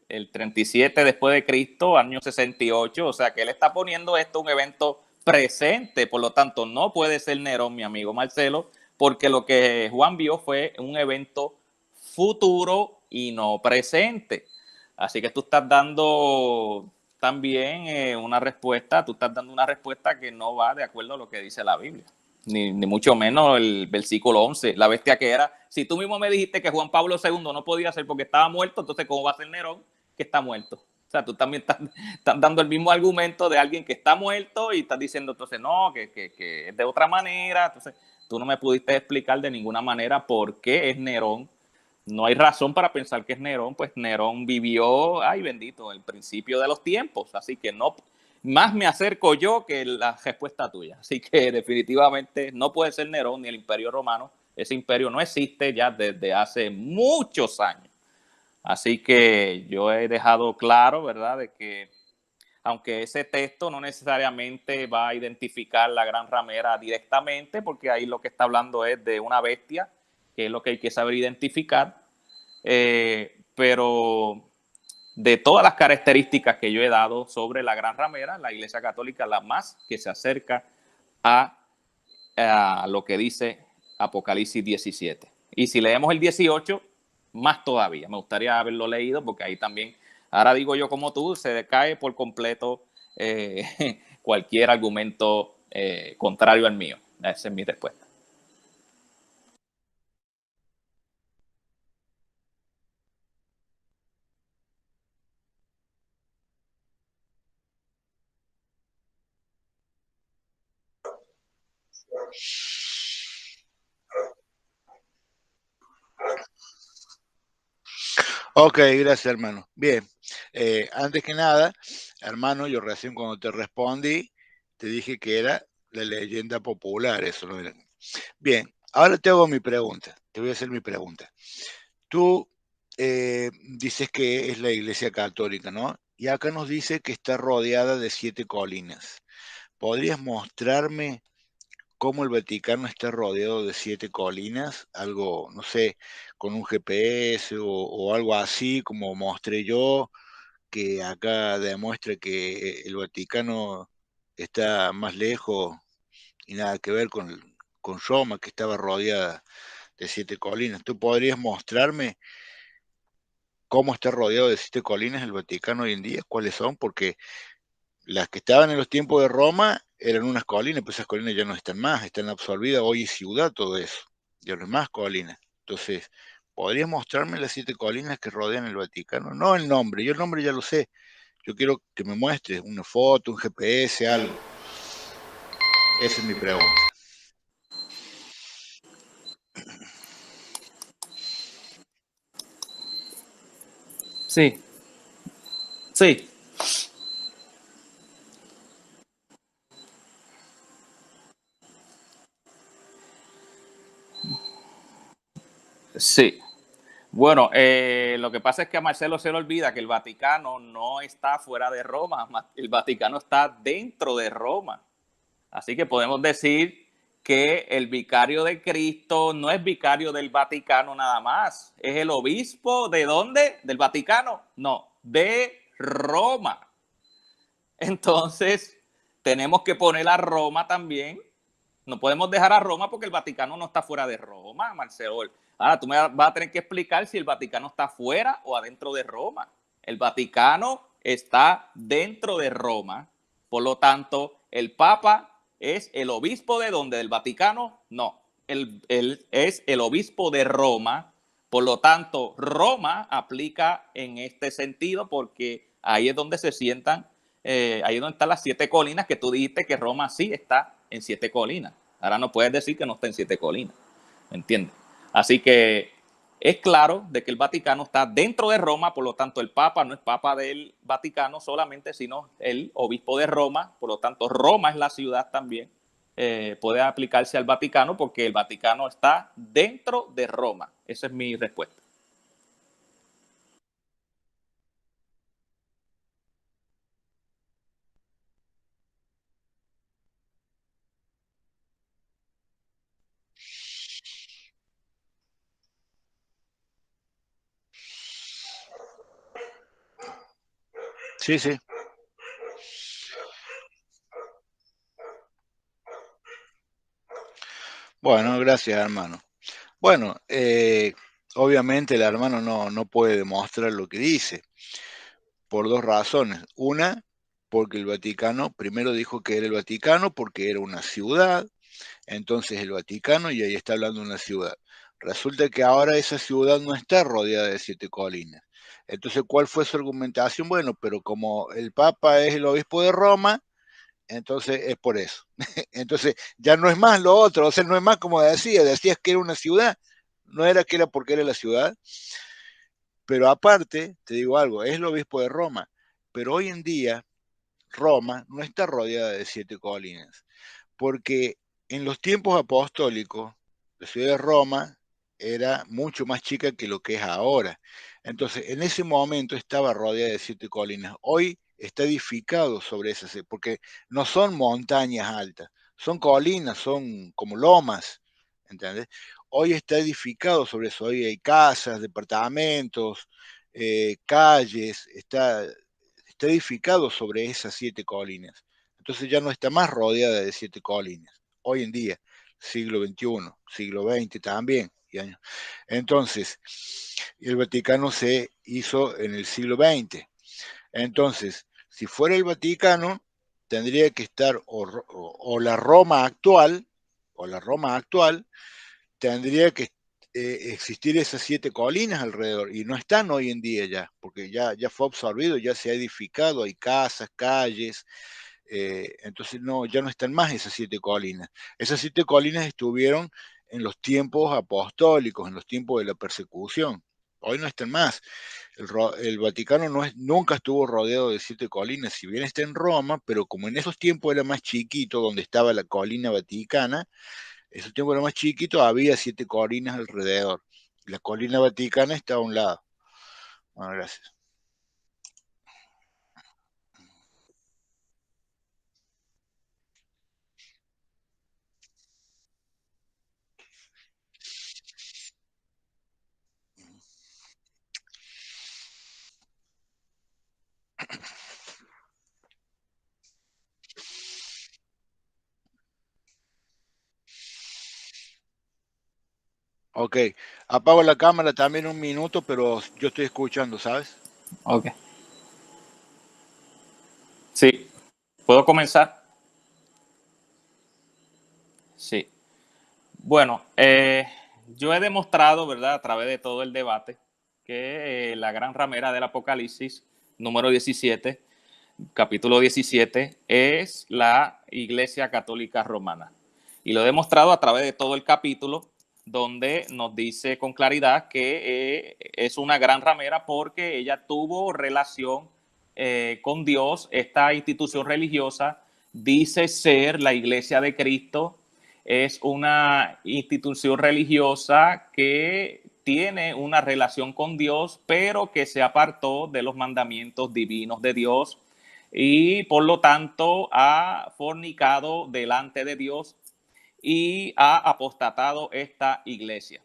el 37 después de Cristo, año 68. O sea que él está poniendo esto un evento presente. Por lo tanto, no puede ser Nerón, mi amigo Marcelo, porque lo que Juan vio fue un evento futuro y no presente. Así que tú estás dando también tú estás dando una respuesta que no va de acuerdo a lo que dice la Biblia. Ni mucho menos el versículo 11, la bestia que era. Si tú mismo me dijiste que Juan Pablo II no podía ser porque estaba muerto, entonces ¿cómo va a ser Nerón que está muerto? O sea, tú también estás dando el mismo argumento de alguien que está muerto y estás diciendo entonces no, que es de otra manera. Entonces tú no me pudiste explicar de ninguna manera por qué es Nerón. No hay razón para pensar que es Nerón, pues Nerón vivió, ay bendito, el principio de los tiempos, así que no, más me acerco yo que la respuesta tuya. Así que definitivamente no puede ser Nerón ni el Imperio Romano. Ese imperio no existe ya desde hace muchos años. Así que yo he dejado claro, ¿verdad?, de que aunque ese texto no necesariamente va a identificar la gran ramera directamente, porque ahí lo que está hablando es de una bestia, que es lo que hay que saber identificar, pero de todas las características que yo he dado sobre la gran ramera, la Iglesia Católica la más que se acerca a, a lo que dice Apocalipsis 17. Y si leemos el 18, más todavía. Me gustaría haberlo leído porque ahí también, ahora digo yo como tú, se decae por completo cualquier argumento contrario al mío. Esa es mi respuesta. Ok, gracias, hermano. Bien, antes que nada, hermano, yo recién cuando te respondí, te dije que era la leyenda popular, eso no era. Bien, ahora te hago mi pregunta, te voy a hacer mi pregunta. Tú dices que es la Iglesia Católica, ¿no? Y acá nos dice que está rodeada de 7 colinas. ¿Podrías mostrarme cómo el Vaticano está rodeado de 7 colinas, algo, no sé, con un GPS o algo así, como mostré yo, que acá demuestra que el Vaticano está más lejos y nada que ver con Roma, que estaba rodeada de 7 colinas. ¿Tú podrías mostrarme cómo está rodeado de 7 colinas el Vaticano hoy en día? ¿Cuáles son? Porque las que estaban en los tiempos de Roma eran unas colinas, pues esas colinas ya no están más, están absorbidas, hoy es ciudad todo eso, ya no es más colinas. Entonces, ¿podrías mostrarme las 7 colinas que rodean el Vaticano? No el nombre, yo el nombre ya lo sé, yo quiero que me muestres una foto, un GPS, algo. Esa es mi pregunta. Sí, sí, sí. Bueno, lo que pasa es que a Marcelo se le olvida que el Vaticano no está fuera de Roma, el Vaticano está dentro de Roma. Así que podemos decir que el vicario de Cristo no es vicario del Vaticano nada más, es el obispo ¿de dónde? ¿Del Vaticano? No, de Roma. Entonces, tenemos que poner a Roma también. No podemos dejar a Roma porque el Vaticano no está fuera de Roma, Marcelo. Ahora tú me vas a tener que explicar si el Vaticano está fuera o adentro de Roma. El Vaticano está dentro de Roma. Por lo tanto, el Papa es el obispo de donde, del Vaticano, no. Él es el obispo de Roma. Por lo tanto, Roma aplica en este sentido porque ahí es donde se sientan, ahí es donde están las 7 colinas que tú dijiste que Roma sí está en 7 colinas. Ahora no puedes decir que no está en 7 colinas. ¿Me entiendes? Así que es claro de que el Vaticano está dentro de Roma, por lo tanto el Papa no es Papa del Vaticano solamente, sino el obispo de Roma, por lo tanto Roma es la ciudad también, puede aplicarse al Vaticano porque el Vaticano está dentro de Roma. Esa es mi respuesta. Sí, sí. Bueno, gracias, hermano. Bueno, obviamente el hermano no puede demostrar lo que dice, por 2 razones. Una, porque el Vaticano primero dijo que era el Vaticano porque era una ciudad, entonces el Vaticano, y ahí está hablando de una ciudad. Resulta que ahora esa ciudad no está rodeada de 7 colinas. Entonces, ¿cuál fue su argumentación? Bueno, pero como el Papa es el obispo de Roma, entonces es por eso. Entonces, ya no es más lo otro, o sea, no es más como decías que era una ciudad, no era que era porque era la ciudad, pero aparte, te digo algo, es el obispo de Roma, pero hoy en día Roma no está rodeada de 7 colinas, porque en los tiempos apostólicos, la ciudad de Roma era mucho más chica que lo que es ahora. Entonces, en ese momento estaba rodeada de 7 colinas. Hoy está edificado sobre esas, porque no son montañas altas, son colinas, son como lomas, ¿entendés? Hoy está edificado sobre eso. Hoy hay casas, departamentos, calles, está edificado sobre esas 7 colinas. Entonces ya no está más rodeada de 7 colinas. Hoy en día, siglo XXI, siglo XX también. Entonces, el Vaticano se hizo en el siglo XX. Entonces, si fuera el Vaticano, tendría que estar o la Roma actual, o la Roma actual, tendría que existir esas 7 colinas alrededor y no están hoy en día ya, porque ya fue absorbido, ya se ha edificado, hay casas, calles, entonces no, ya no están más esas 7 colinas. Esas 7 colinas estuvieron en los tiempos apostólicos, en los tiempos de la persecución. Hoy no están más. El Vaticano nunca estuvo rodeado de 7 colinas, si bien está en Roma, pero como en esos tiempos era más chiquito, donde estaba la colina vaticana, ese tiempo era más chiquito, había 7 colinas alrededor. La colina vaticana está a un lado. Bueno, gracias. Ok, apago la cámara también un minuto, pero yo estoy escuchando, ¿sabes? Ok. Sí, ¿puedo comenzar? Sí. Bueno, yo he demostrado, ¿verdad?, a través de todo el debate, que la gran ramera del Apocalipsis, número 17, capítulo 17, es la Iglesia Católica Romana. Y lo he demostrado a través de todo el capítulo, donde nos dice con claridad que es una gran ramera porque ella tuvo relación con Dios. Esta institución religiosa dice ser la Iglesia de Cristo. Es una institución religiosa que tiene una relación con Dios, pero que se apartó de los mandamientos divinos de Dios y por lo tanto ha fornicado delante de Dios y ha apostatado esta iglesia.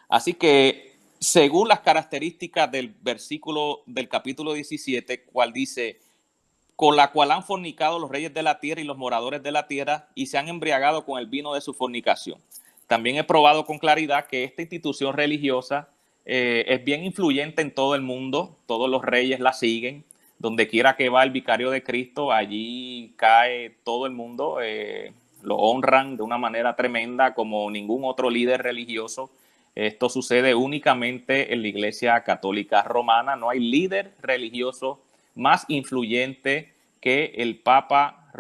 Así que, según las características del versículo del capítulo 17, cual dice, con la cual han fornicado los reyes de la tierra y los moradores de la tierra y se han embriagado con el vino de su fornicación. También he probado con claridad que esta institución religiosa es bien influyente en todo el mundo, todos los reyes la siguen, donde quiera que va el vicario de Cristo, allí cae todo el mundo, lo honran de una manera tremenda como ningún otro líder religioso. Esto sucede únicamente en la Iglesia Católica Romana, no hay líder religioso más influyente que el Papa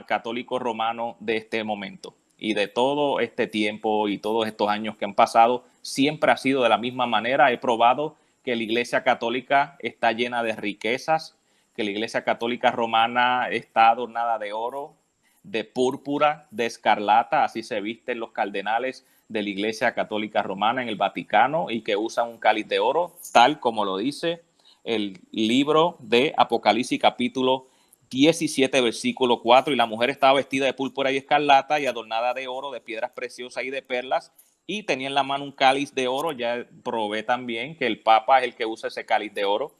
católico romano de este momento. Y de todo este tiempo y todos estos años que han pasado, siempre ha sido de la misma manera. He probado que la Iglesia Católica está llena de riquezas, que la Iglesia Católica Romana está adornada de oro, de púrpura, de escarlata, así se visten los cardenales de la Iglesia Católica Romana en el Vaticano y que usan un cáliz de oro, tal como lo dice el libro de Apocalipsis capítulo 17, versículo 4, y la mujer estaba vestida de púrpura y escarlata y adornada de oro, de piedras preciosas y de perlas, y tenía en la mano un cáliz de oro. Ya probé también que el Papa es el que usa ese cáliz de oro,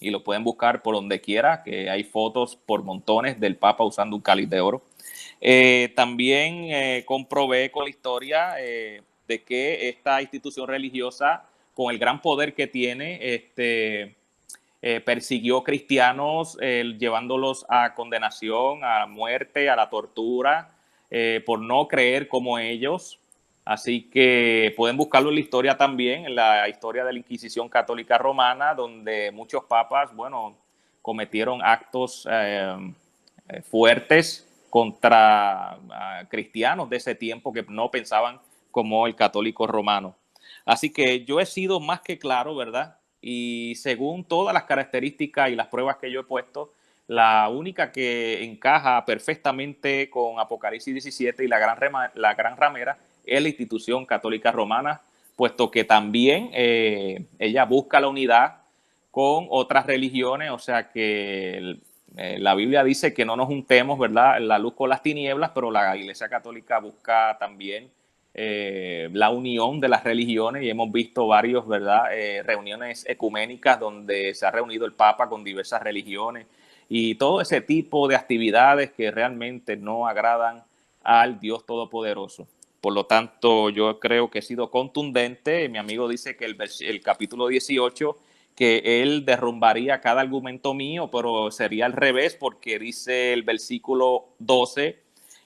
y lo pueden buscar por donde quiera, que hay fotos por montones del Papa usando un cáliz de oro. También comprobé con la historia de que esta institución religiosa, con el gran poder que tiene, persiguió cristianos, llevándolos a condenación, a muerte, a la tortura, por no creer como ellos. Así que pueden buscarlo en la historia también, en la historia de la Inquisición Católica Romana, donde muchos papas, bueno, cometieron actos fuertes contra cristianos de ese tiempo que no pensaban como el católico romano. Así que yo he sido más que claro, ¿verdad? Y según todas las características y las pruebas que yo he puesto, la única que encaja perfectamente con Apocalipsis 17 y la gran ramera es la institución católica romana, puesto que también ella busca la unidad con otras religiones, o sea que la Biblia dice que no nos juntemos, ¿verdad?, la luz con las tinieblas, pero la Iglesia Católica busca también la unión de las religiones, y hemos visto varios, ¿verdad?, reuniones ecuménicas donde se ha reunido el Papa con diversas religiones y todo ese tipo de actividades que realmente no agradan al Dios Todopoderoso. Por lo tanto, yo creo que he sido contundente. Mi amigo dice que el capítulo 18, que él derrumbaría cada argumento mío, pero sería al revés, porque dice el versículo 12,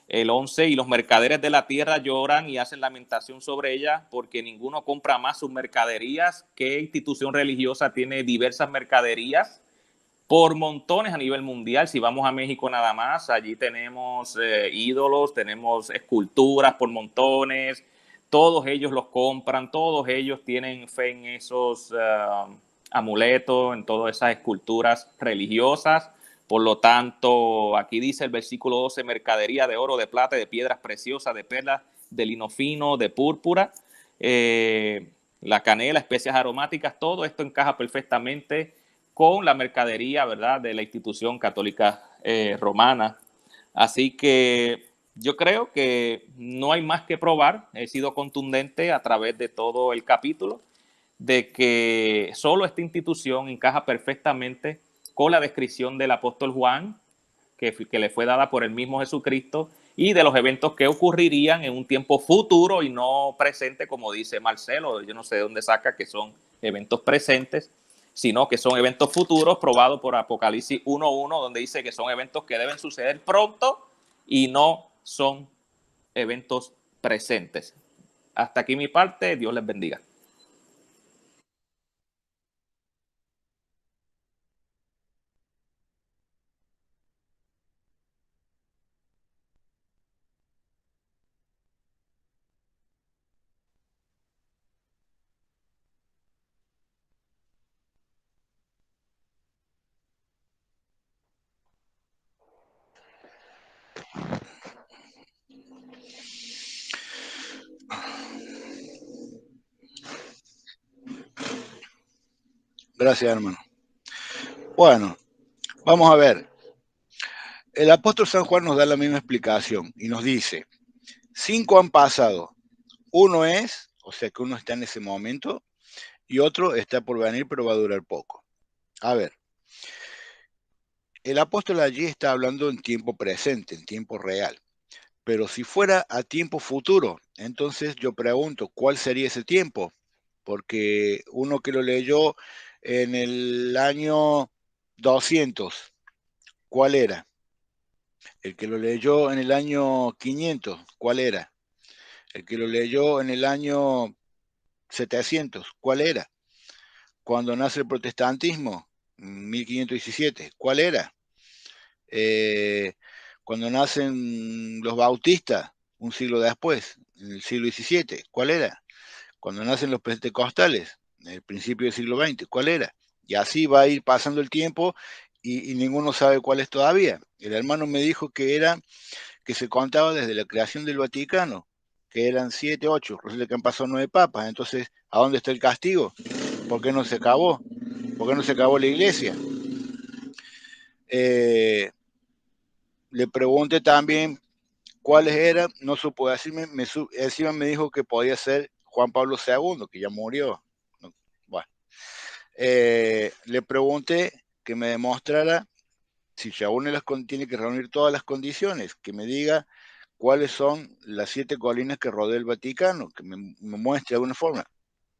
el 11, y los mercaderes de la tierra lloran y hacen lamentación sobre ella, porque ninguno compra más sus mercaderías. ¿Qué institución religiosa tiene diversas mercaderías? Por montones a nivel mundial. Si vamos a México nada más, allí tenemos ídolos, tenemos esculturas por montones, todos ellos los compran, todos ellos tienen fe en esos amuletos, en todas esas esculturas religiosas. Por lo tanto, aquí dice el versículo 12, mercadería de oro, de plata, de piedras preciosas, de perlas, de lino fino, de púrpura, la canela, especias aromáticas, todo esto encaja perfectamente con la mercadería, ¿verdad?, de la institución católica romana. Así que yo creo que no hay más que probar. He sido contundente a través de todo el capítulo de que solo esta institución encaja perfectamente con la descripción del apóstol Juan, que le fue dada por el mismo Jesucristo, y de los eventos que ocurrirían en un tiempo futuro y no presente, como dice Marcelo. Yo no sé de dónde saca que son eventos presentes, sino que son eventos futuros probados por Apocalipsis 1.1, donde dice que son eventos que deben suceder pronto y no son eventos presentes. Hasta aquí mi parte, Dios les bendiga. Gracias, hermano. Bueno, vamos a ver. El apóstol San Juan nos da la misma explicación y nos dice, 5 han pasado. Uno es, o sea que uno está en ese momento, y otro está por venir, pero va a durar poco. A ver, el apóstol allí está hablando en tiempo presente, en tiempo real. Pero si fuera a tiempo futuro, entonces yo pregunto, ¿cuál sería ese tiempo? Porque uno que lo leyó en el año 200, ¿cuál era? El que lo leyó en el año 500, ¿cuál era? El que lo leyó en el año 700, ¿cuál era? Cuando nace el protestantismo, 1517, ¿cuál era? Cuando nacen los bautistas, un siglo después, en el siglo XVII, ¿cuál era? Cuando nacen los pentecostales, en el principio del siglo XX, ¿cuál era? Y así va a ir pasando el tiempo y ninguno sabe cuál es todavía. El hermano me dijo que se contaba desde la creación del Vaticano, que eran 7, 8, resulta que han pasado 9 papas. Entonces, ¿a dónde está el castigo? ¿Por qué no se acabó? ¿Por qué no se acabó la iglesia? Le pregunté también cuáles eran, no supo decirme, encima me dijo que podía ser Juan Pablo II, que ya murió. Bueno, le pregunté que me demostrara si reúne tiene que reunir todas las condiciones, que me diga cuáles son las 7 colinas que rodea el Vaticano, que me muestre de alguna forma.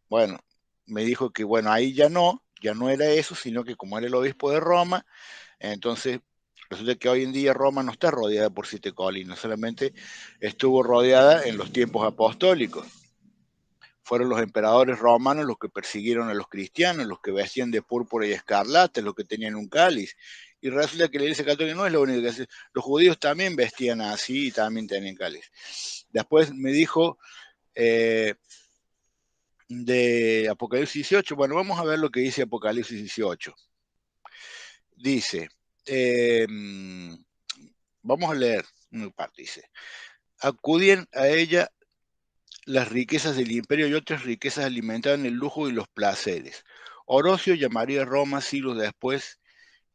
Bueno, me dijo que bueno, ahí ya no era eso, sino que como era el obispo de Roma, entonces resulta que hoy en día Roma no está rodeada por 7 colinas, solamente estuvo rodeada en los tiempos apostólicos. Fueron los emperadores romanos los que persiguieron a los cristianos, los que vestían de púrpura y escarlata, los que tenían un cáliz. Y resulta que la Iglesia Católica no es lo único que hace. Los judíos también vestían así y también tenían cáliz. Después me dijo de Apocalipsis 18. Bueno, vamos a ver lo que dice Apocalipsis 18. Dice, vamos a leer una parte, dice, acudían a ella las riquezas del imperio y otras riquezas alimentaban el lujo y los placeres. Orocio llamaría a Roma siglos después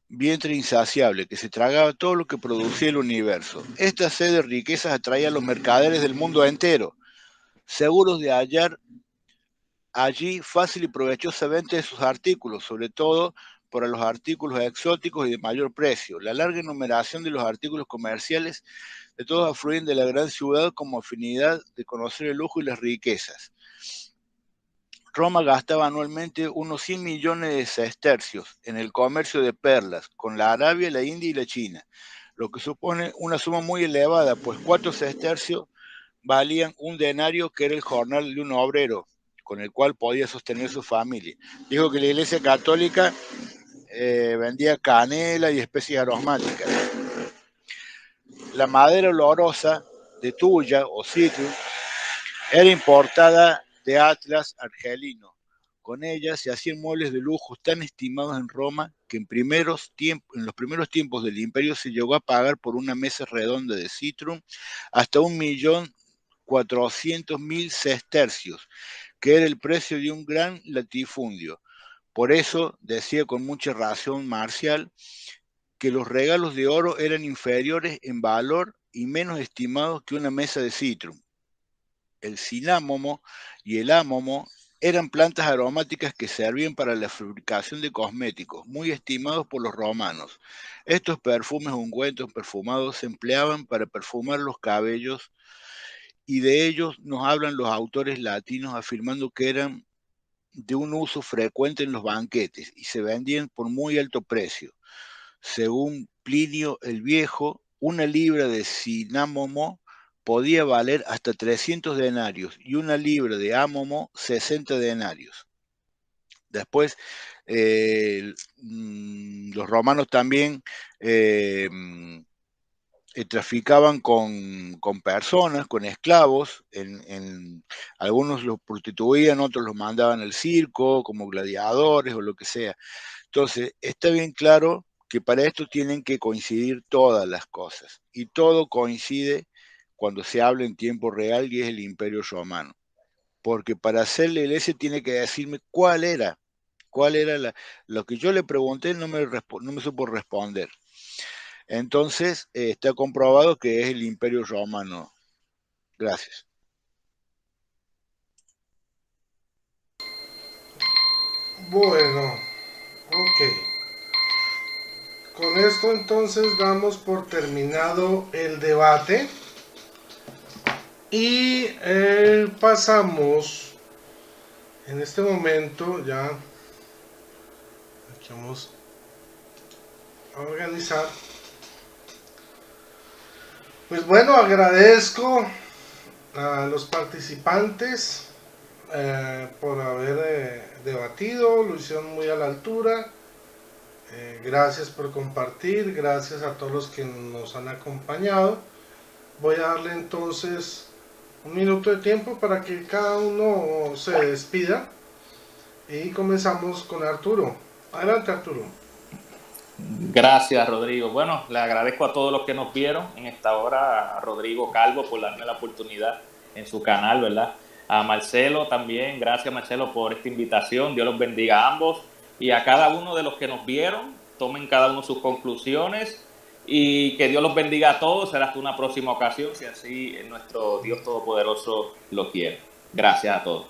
vientre insaciable, que se tragaba todo lo que producía el universo. Esta sed de riquezas atraía a los mercaderes del mundo entero, seguros de hallar allí fácil y provechosamente sus artículos, sobre todo para los artículos exóticos y de mayor precio. La larga enumeración de los artículos comerciales de todos afluyen de la gran ciudad como afinidad de conocer el lujo y las riquezas. Roma gastaba anualmente unos 100 millones de sestercios en el comercio de perlas con la Arabia, la India y la China, lo que supone una suma muy elevada, pues 4 sestercios valían un denario, que era el jornal de un obrero, con el cual podía sostener su familia. Dijo que la Iglesia Católica vendía canela y especies aromáticas. La madera olorosa de tuya o citrus era importada de Atlas argelino. Con ella se hacían muebles de lujo tan estimados en Roma que en los primeros tiempos del imperio se llegó a pagar por una mesa redonda de citrum hasta 1.400.000 sestercios, que era el precio de un gran latifundio. Por eso decía con mucha razón Marcial que los regalos de oro eran inferiores en valor y menos estimados que una mesa de citrum. El cinámomo y el ámomo eran plantas aromáticas que servían para la fabricación de cosméticos, muy estimados por los romanos. Estos perfumes ungüentos perfumados se empleaban para perfumar los cabellos y de ellos nos hablan los autores latinos afirmando que eran de un uso frecuente en los banquetes y se vendían por muy alto precio. Según Plinio el Viejo, una libra de cinámomo podía valer hasta 300 denarios y una libra de ámomo 60 denarios. Después, los romanos también eh, traficaban con personas, con esclavos, algunos los prostituían, otros los mandaban al circo como gladiadores o lo que sea. Entonces, está bien claro que para esto tienen que coincidir todas las cosas, y todo coincide cuando se habla en tiempo real y es el Imperio Romano, porque para hacer la iglesia tiene que decirme cuál era lo que yo le pregunté, no me supo responder. Entonces, está comprobado que es el Imperio Romano. Gracias. Bueno, ok. Con esto entonces damos por terminado el debate y pasamos en este momento ya. Aquí vamos a organizar. Pues bueno, agradezco a los participantes por haber debatido, lo hicieron muy a la altura. Gracias por compartir, gracias a todos los que nos han acompañado. Voy a darle entonces un minuto de tiempo para que cada uno se despida y comenzamos con Arturo. Adelante, Arturo. Gracias, Rodrigo. Bueno, le agradezco a todos los que nos vieron en esta hora, a Rodrigo Calvo por darme la oportunidad en su canal, ¿verdad? A Marcelo también, gracias Marcelo por esta invitación, Dios los bendiga a ambos, y a cada uno de los que nos vieron, tomen cada uno sus conclusiones, y que Dios los bendiga a todos, será hasta una próxima ocasión, si así nuestro Dios Todopoderoso lo quiere. Gracias a todos.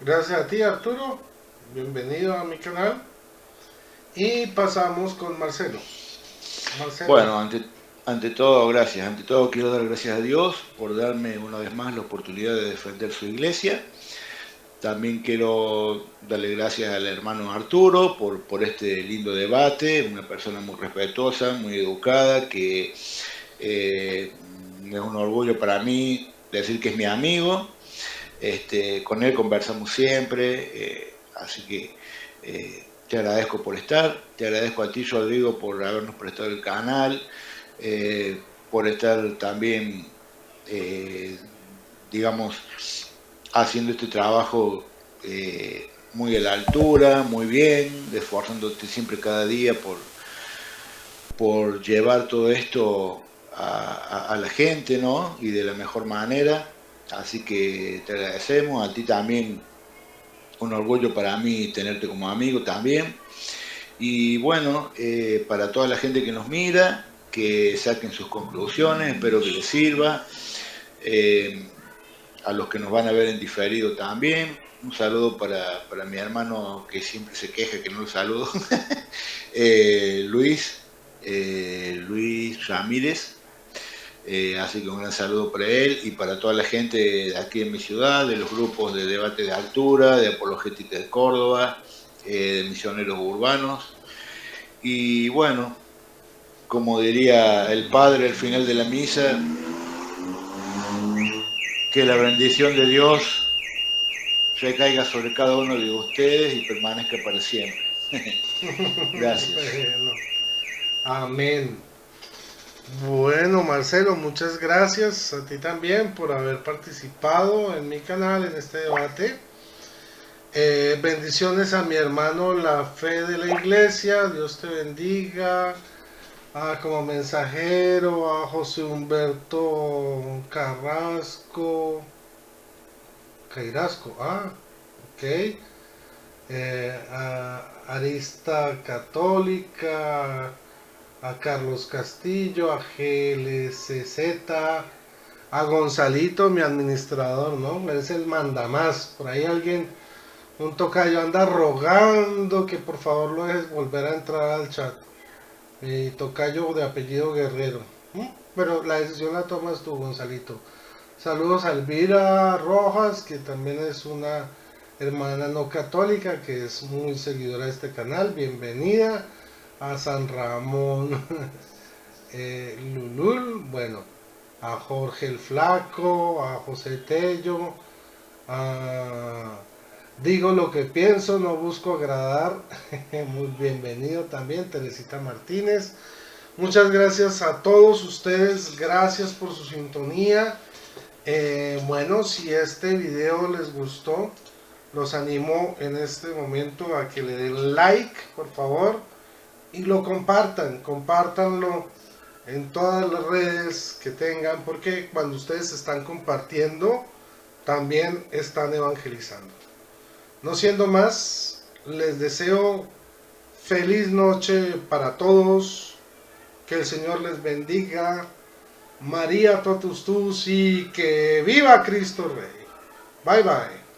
Gracias a ti, Arturo, bienvenido a mi canal. Y pasamos con Marcelo. Bueno, ante todo, gracias. Ante todo quiero dar gracias a Dios por darme una vez más la oportunidad de defender su iglesia. También quiero darle gracias al hermano Arturo por este lindo debate, una persona muy respetuosa, muy educada, que es un orgullo para mí decir que es mi amigo. Con él conversamos siempre, así que te agradezco por estar, te agradezco a ti, Rodrigo, por habernos prestado el canal, por estar también, digamos, haciendo este trabajo muy a la altura, muy bien, esforzándote siempre cada día por llevar todo esto a la gente, ¿no? Y de la mejor manera. Así que te agradecemos, a ti también, un orgullo para mí tenerte como amigo también. Y bueno, para toda la gente que nos mira, que saquen sus conclusiones, espero que les sirva. A los que nos van a ver en diferido también, un saludo para mi hermano que siempre se queja que no lo saludo, Luis Ramírez. Así que un gran saludo para él y para toda la gente de aquí en mi ciudad, de los grupos de debate de altura, de apologética de Córdoba, de misioneros urbanos. Y bueno, como diría el padre al final de la misa, que la bendición de Dios recaiga sobre cada uno de ustedes y permanezca para siempre. Gracias. Bueno, amén. Bueno, Marcelo, muchas gracias a ti también por haber participado en mi canal en este debate. Bendiciones a mi hermano La Fe de la Iglesia, Dios te bendiga. Como mensajero a José Humberto Carrasco, Cairasco, ok. A Arista Católica, a Carlos Castillo, a GLCZ, a Gonzalito, mi administrador, ¿no? Es el mandamás. Por ahí alguien, un tocayo, anda rogando que por favor lo dejes volver a entrar al chat. Tocayo de apellido Guerrero. Pero la decisión la tomas tú, Gonzalito. Saludos a Elvira Rojas, que también es una hermana no católica, que es muy seguidora de este canal. Bienvenida. A San Ramón Lulul, bueno, a Jorge el Flaco, a José Tello, digo lo que pienso, no busco agradar. Muy bienvenido también, Teresita Martínez. Muchas gracias a todos ustedes, gracias por su sintonía. Bueno, si este video les gustó, los animo en este momento a que le den like, por favor, y lo compartan, compártanlo en todas las redes que tengan, porque cuando ustedes están compartiendo, también están evangelizando. No siendo más, les deseo feliz noche para todos, que el Señor les bendiga, María totus tus, y que viva Cristo Rey. Bye bye.